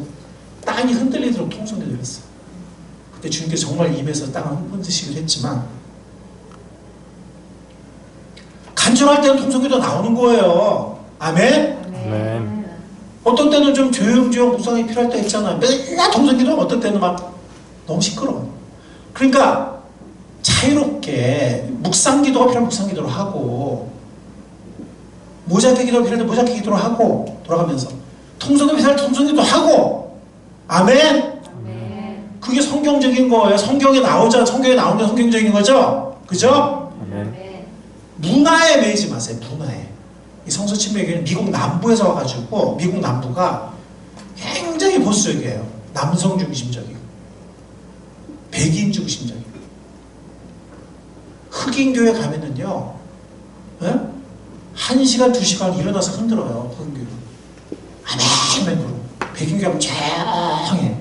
땅이 흔들리도록 통성기도를 했어. 그때 주님께서 정말 임해서 땅을 흔드시기도 했지만 간절할 때는 통성기도 나오는 거예요. 아멘? 아멘. 어떤 때는 좀 조용조용 묵상이 필요할 때 있잖아요. 맨날 통성기도 어떤 때는 막 너무 시끄러워. 그러니까 자유롭게 묵상기도가 필요하면 묵상기도를 하고 모자케 기도가 필요할 때 모자케 기도를 하고 돌아가면서 통성기도 필요할 때 통성기도 하고 아멘? 그게 성경적인 거예요. 성경에 나오자 성경에 나오는 게 성경적인 거죠? 그죠? 아멘. 문화에 매이지 마세요. 문화에. 이 성서침례교회는 미국 남부에서 와가지고 미국 남부가 굉장히 보수적이에요. 남성 중심적이고 백인 중심적이고 흑인 교회 가면은요, 예? 1시간 2시간 일어나서 흔들어요. 흑인 교회. 아멘으로. 백인 교회 하면 조용해.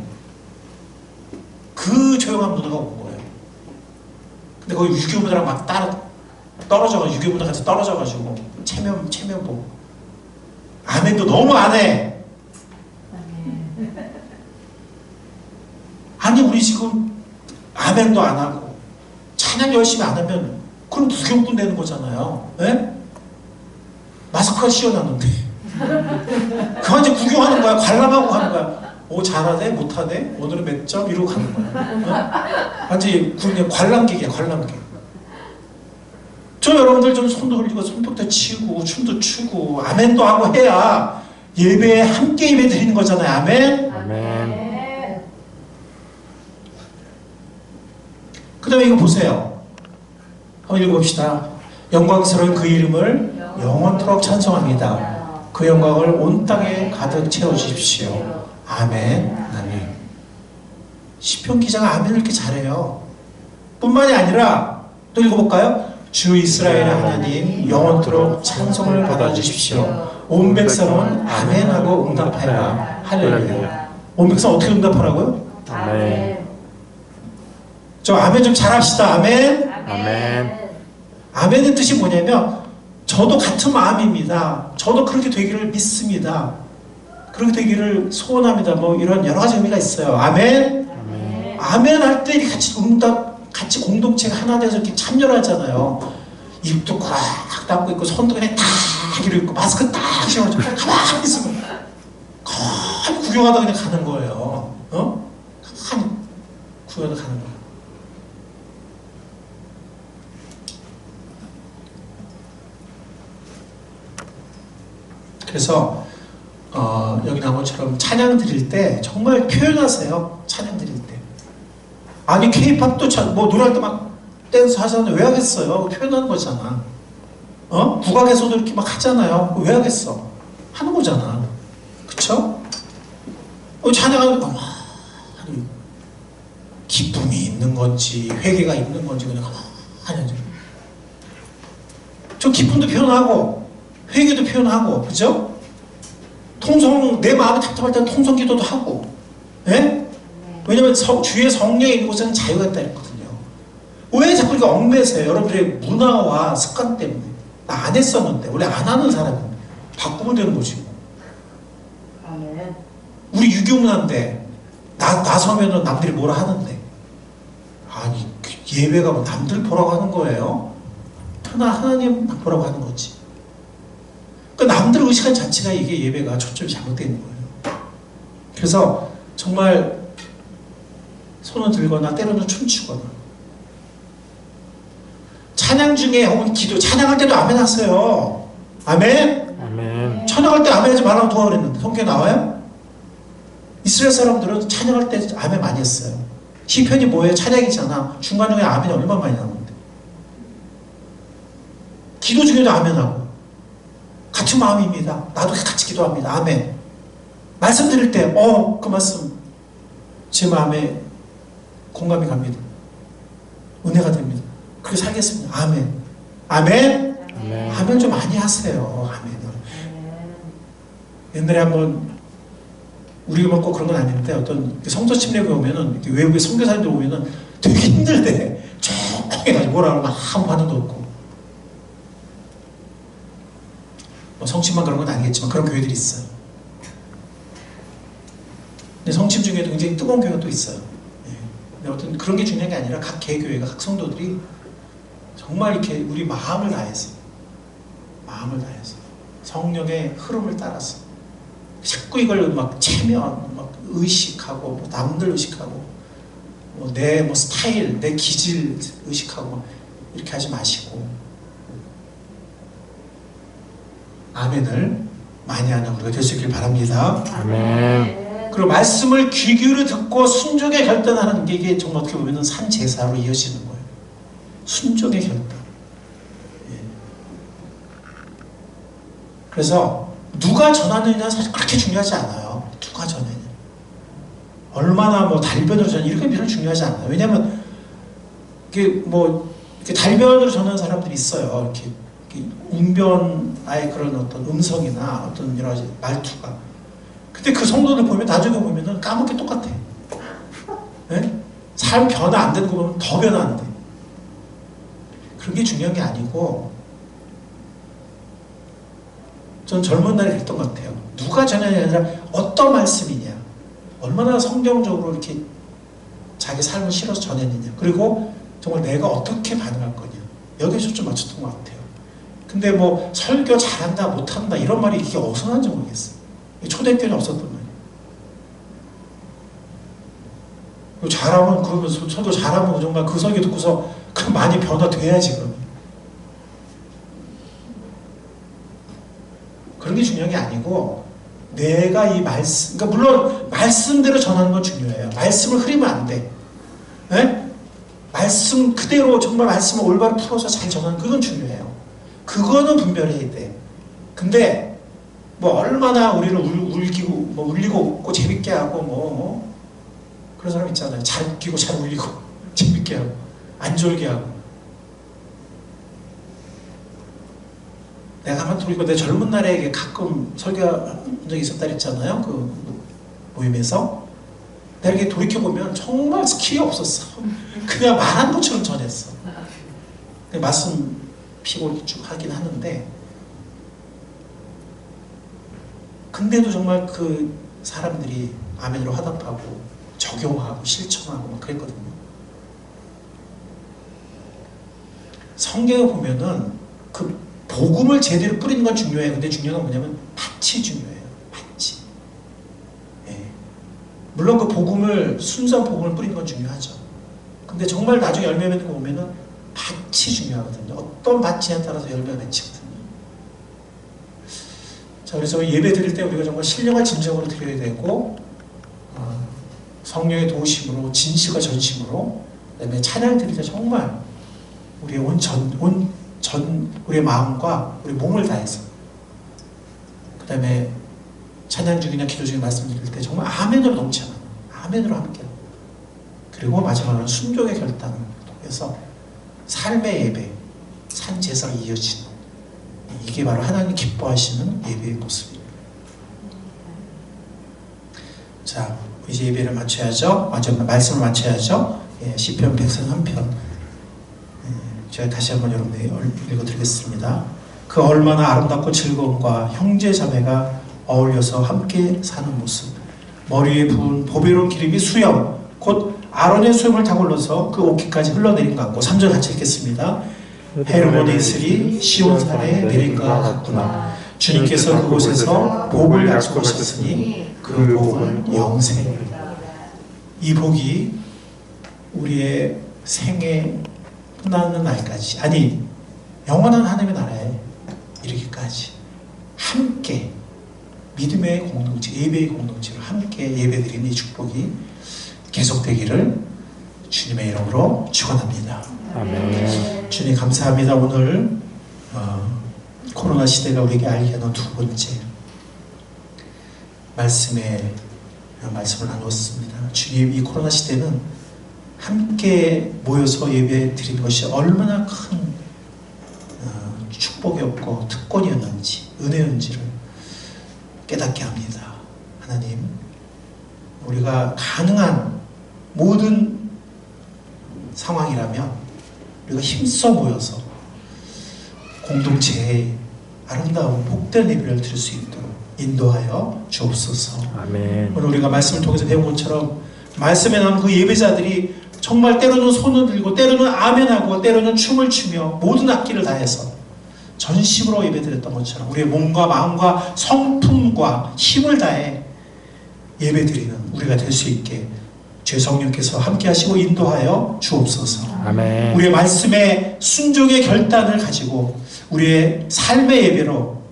그 조용한 문화가 온 거예요. 근데 거기 유교 문화랑 막 떨어져가지고 유교 문화 같이 떨어져가지고 체면 보고 아멘도 너무 안 해. 아니 우리 지금 아멘도 안 하고 찬양 열심히 안 하면 그럼 부경꾼 되는 거잖아요. 예? 마스크가 씌워놨는데 그만 이제 구경하는 거야. 관람하고 가는 거야. 오 잘하네 못하네 오늘은 몇 점 이러고 가는 거야. 완전히 그냥 관람객이야. 관람객. 저 여러분들 좀 손도 흘리고 손뼉도 치고 춤도 추고 아멘도 하고 해야 예배에 함께 예배 드리는 거잖아요. 아멘. 아멘. 그 다음에 이거 보세요. 한번 읽어봅시다. 영광스러운 그 이름을 영원토록 찬송합니다. 그 영광을 온 땅에 가득 채워주십시오. 아멘. 아멘. 시편 기자가 아멘을 이렇게 잘해요. 뿐만이 아니라 또 읽어볼까요? 주 이스라엘의 하나님 영원토록 찬송을 받아주십시오. 온 백성은 아멘하고 응답하라. 할렐루야. 온 백성 어떻게 응답하라고요? 아멘. 저 아멘 좀 잘합시다. 아멘. 아멘. 아멘의 뜻이 뭐냐면 저도 같은 마음입니다. 저도 그렇게 되기를 믿습니다. 그렇게 되기를 소원합니다. 뭐 이런 여러 가지 의미가 있어요. 아멘. 아멘. 아멘 할 때 같이 같이 공동체가 하나 돼서 이렇게 참여를 하잖아요. 입도 꽉 닫고 있고 손도 그냥 딱 하기로 있고 마스크 딱 씌워가지고 가만히 있으면 가만히 구경하다 그냥 가는 거예요. 어? 가만히 구경하다 가는 거예요. 그래서 여기 나온 것처럼 찬양 드릴 때 정말 표현하세요. 찬양 드릴 때. 아니 K-팝도 뭐 노래할 때 막 댄스 하잖아요. 왜 하겠어요? 표현하는 거잖아. 국악에서도 이렇게 막 하잖아요. 왜 하겠어? 하는 거잖아. 그쵸? 찬양하는 거 가만히 기쁨이 있는 건지 회개가 있는 건지 그냥 가만히 앉아. 저 기쁨도 표현하고 회개도 표현하고 그죠? 내 마음이 답답할 때는 통성기도도 하고. 예? 왜냐면 주의 성령이 있는 곳에는 자유가 있다 했거든요. 왜 자꾸 우리가 얽매세요. 여러분들의 문화와 습관 때문에. 나 안 했었는데, 원래 안 하는 사람인데 바꾸면 되는 거지. 우리 유교문화인데 나서면은 남들이 뭐라 하는데, 아니 예배가 뭐 남들 보라고 하는 거예요? 하나님 보라고 하는 거지. 그러니까 남들 의식한 자체가 이게 예배가 초점이 잘못되어 있는 거예요. 그래서 정말 손을 들거나 때로는 춤추거나, 찬양 중에 혹은 기도, 찬양할 때도 아멘 하세요. 아멘? 아멘. 찬양할 때 아멘 하지 말라고 누가 그랬는데 성경에 나와요? 이스라엘 사람들은 찬양할 때 아멘 많이 했어요. 시편이 뭐예요? 찬양이잖아. 중간중간에 아멘이 얼마나 많이 나오는데. 기도 중에도 아멘하고. 같은 마음입니다. 나도 같이 기도합니다. 아멘. 말씀 드릴 때 그 말씀 제 마음에 공감이 갑니다. 은혜가 됩니다. 그렇게 살겠습니다. 아멘. 아멘? 아멘. 아멘 좀 많이 하세요. 아멘을. 옛날에 한번 우리가 꼭 그런 건 아닌데, 어떤 성서 침례교회 오면은, 외국의 선교사님들 오면은 되게 힘들대. 조용해가지고 뭐라 그러면 아무 반응도 없고. 뭐 성침만 그런 건 아니겠지만 그런 교회들이 있어요. 근데 성침 중에도 굉장히 뜨거운 교회가 또 있어요. 근데 어떤 그런 게 중요한 게 아니라 각 개교회가, 각 성도들이 정말 이렇게 우리 마음을 다해서 성령의 흐름을 따라서 자꾸 이걸 막 체면, 막 의식하고, 뭐 남들 의식하고, 뭐 내 뭐 스타일, 내 기질 의식하고 이렇게 하지 마시고, 아멘을 많이 하는 우리가 될 수 있길 바랍니다. 아멘. 그리고 말씀을 귀 기울여 듣고 순종의 결단하는 게, 이게 정말 어떻게 보면 산 제사로 이어지는 거예요. 순종의 결단. 예. 그래서 누가 전하느냐 사실 그렇게 중요하지 않아요. 누가 전하느냐, 얼마나 뭐 달변으로 전하느냐, 이렇게 별로 중요하지 않아요. 왜냐하면 이게 뭐 이렇게 달변으로 전하는 사람들이 있어요. 이렇게 웅변의 그런 어떤 음성이나 어떤 여러 가지 말투가. 근데 그 성도들 보면 나중에 보면은 까먹게 똑같아. 네? 삶 변화 안 되는 거 보면 더 변화 안 돼. 그런 게 중요한 게 아니고, 전 젊은 날에 그랬던 것 같아요. 누가 전하느냐 아니라 어떤 말씀이냐, 얼마나 성경적으로 이렇게 자기 삶을 실어서 전했느냐, 그리고 정말 내가 어떻게 반응할 거냐, 여기에 초점 맞췄던 것 같아요. 근데 뭐 설교 잘한다 못한다 이런 말이 이게 어디서 나는지 모르겠어요. 초대교회는 없었던 말이에요. 잘하면, 그러면 설교 잘하면 정말 그 설교 듣고서 그럼 많이 변화돼야지. 그런 게 중요한 게 아니고, 내가 이 말씀, 그러니까 물론 말씀대로 전하는 건 중요해요. 말씀을 흐리면 안 돼. 네? 말씀 그대로 정말 말씀을 올바로 풀어서 잘 전하는, 그건 중요해요. 그거는 분별해야 돼. 근데 뭐 얼마나 우리를 울리고 웃고 재밌게 하고 그런 사람 있잖아요. 잘 웃기고 잘 울리고 재밌게 하고 안 졸게 하고. 내가 한번 돌이고 내 젊은 날에 가끔 설교한 적이 있었다 그랬잖아요. 그 모임에서. 내가 이렇게 돌이켜보면 정말 스킬이 없었어. 그냥 말한 것처럼 전했어. 말씀 피고 쭉 하긴 하는데, 근데도 정말 그 사람들이 아멘으로 화답하고 적용하고 실천하고 막 그랬거든요. 성경에 보면은 그 복음을 제대로 뿌리는 건 중요해요. 근데 중요한 건 뭐냐면 밭이 중요해요. 밭이. 예. 물론 그 복음을, 순수한 복음을 뿌리는 건 중요하죠. 근데 정말 나중에 열매 맺는 거 보면은 밭이 중요하거든요. 어떤 밭이냐에 따라서 열매가 맺히거든요. 자, 그래서 예배 드릴 때 우리가 정말 신령한 진정으로 드려야 되고, 성령의 도우심으로, 진실과 전심으로, 그다음에 찬양 드릴 때 정말 우리의 우리의 마음과 우리 몸을 다해서, 그 다음에 찬양 중이나 기도 중에 말씀 드릴 때 정말 아멘으로 넘쳐나는, 아멘으로 함께, 그리고 마지막으로 순종의 결단을 통해서 삶의 예배, 산 제사가 이어지는, 이게 바로 하나님 기뻐하시는 예배의 모습입니다. 자, 이제 예배를 마쳐야죠. 말씀을 마쳐야죠. 예, 시편 103편. 제가 다시 한번 여러분에게 읽어드리겠습니다. 그 얼마나 아름답고 즐거움과 형제 자매가 어울려서 함께 사는 모습. 머리에 부은 보배로운 기름이 수염, 곧 아론의 수염을 다굴러서 그 옷깃까지 흘러내린 것 같고, 3절 같이 읽겠습니다. 헤르몬의 이슬이 시온산에 내린 것 같구나. 주님께서 그곳에서 복을 약속하셨으니 그 복은 영생입니다. 이 복이 우리의 생애 끝나는 날까지, 아니 영원한 하나님의 나라에 이르기까지 함께 믿음의 공동체, 예배의 공동체로 함께 예배드리는 이 축복이 계속되기를 주님의 이름으로 축원합니다. 아멘. 주님 감사합니다. 오늘 코로나 시대가 우리에게 알게 하는 두 번째 말씀을 나누었습니다. 주님, 이 코로나 시대는 함께 모여서 예배 드리는 것이 얼마나 큰 축복이었고 특권이었는지, 은혜였는지를 깨닫게 합니다. 하나님, 우리가 가능한 모든 상황이라면 우리가 힘써 모여서 공동체의 아름다운 복된 예배를 드릴 수 있도록 인도하여 주옵소서. 아멘. 오늘 우리가 말씀을 통해서 배운 것처럼 말씀에 나온 그 예배자들이 정말 때로는 손을 들고 때로는 아멘하고 때로는 춤을 추며 모든 악기를 다해서 전심으로 예배드렸던 것처럼 우리의 몸과 마음과 성품과 힘을 다해 예배드리는 우리가 될 수 있게 주 성령께서 함께 하시고 인도하여 주옵소서. 아멘. 우리의 말씀의 순종의 결단을 가지고 우리의 삶의 예배로,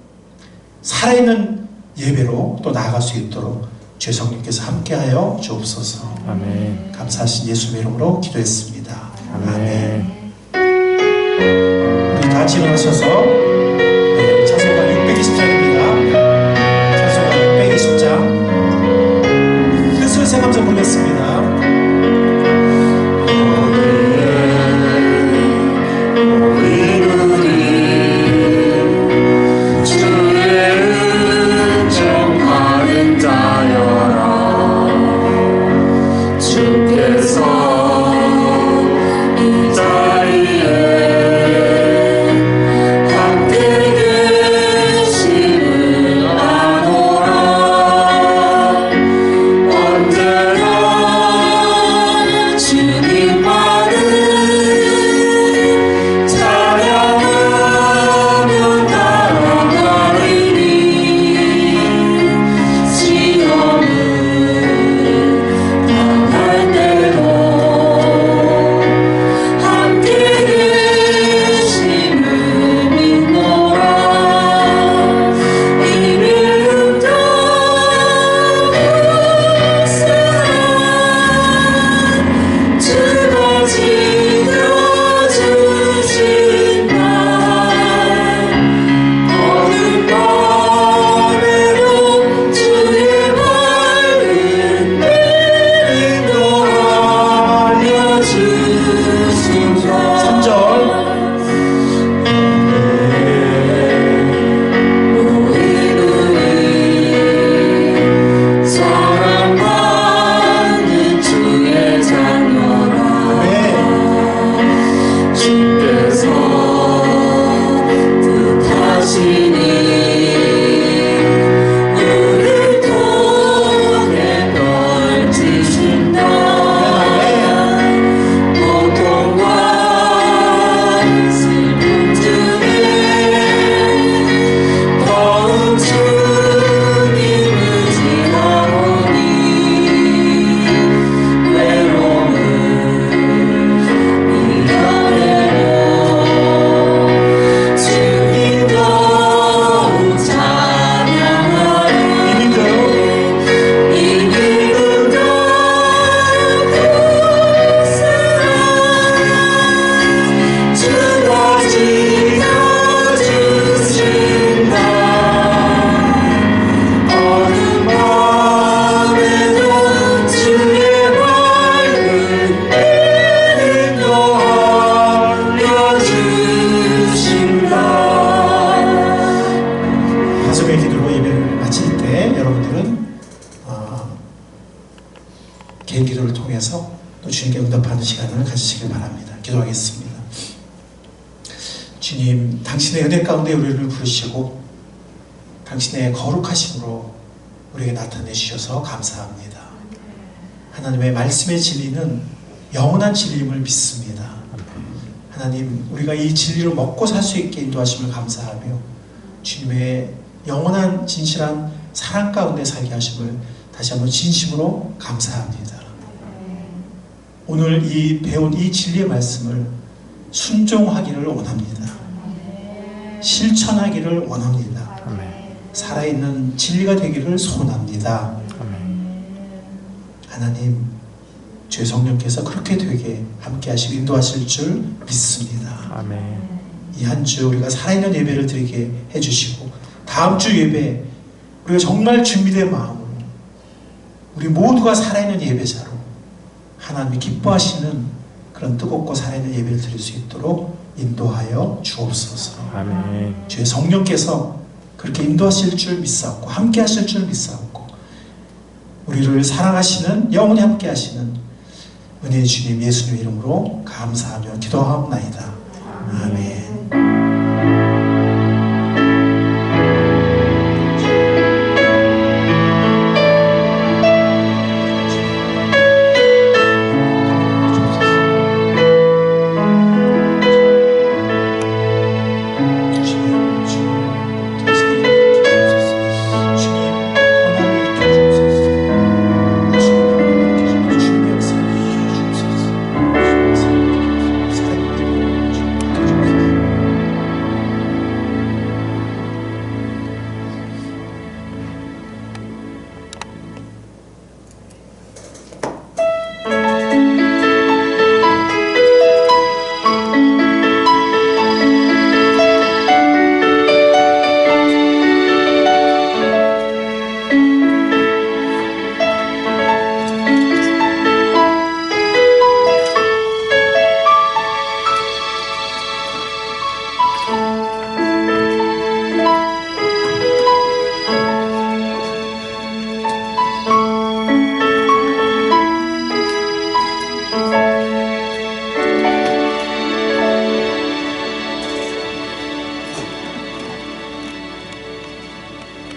살아있는 예배로 또 나아갈 수 있도록 주 성령께서 함께하여 주옵소서. 아멘. 감사하신 예수의 이름으로 기도했습니다. 아멘. 우리 다 같이 일어나셔서 찬송가 620장입니다. 찬송가 620장 뜻을 새감사 보겠습니다. 개인 기도를 통해서 또 주님께 응답하는 시간을 가지시길 바랍니다. 기도하겠습니다. 주님, 당신의 은혜 가운데 우리를 부르시고 당신의 거룩하심으로 우리에게 나타내 주셔서 감사합니다. 하나님의 말씀의 진리는 영원한 진리임을 믿습니다. 하나님, 우리가 이 진리를 먹고 살 수 있게 인도하심을 감사하며 주님의 영원한 진실한 사랑 가운데 살게 하심을 다시 한번 진심으로 감사합니다. 오늘 이 배운 이 진리의 말씀을 순종하기를 원합니다. 실천하기를 원합니다. 살아있는 진리가 되기를 소원합니다. 하나님, 주의 성령께서 그렇게 되게 함께 하시고 인도하실 줄 믿습니다. 이 한 주 우리가 살아있는 예배를 드리게 해주시고 다음 주 예배 우리가 정말 준비된 마음으로 우리 모두가 살아있는 예배자로 하나님이 기뻐하시는 그런 뜨겁고 살아있는 예배를 드릴 수 있도록 인도하여 주옵소서. 주의 성령께서 그렇게 인도하실 줄 믿사옵고 함께 하실 줄 믿사옵고 우리를 사랑하시는 영원히 함께 하시는 은혜의 주님 예수님 이름으로 감사하며 기도하옵나이다. 아멘.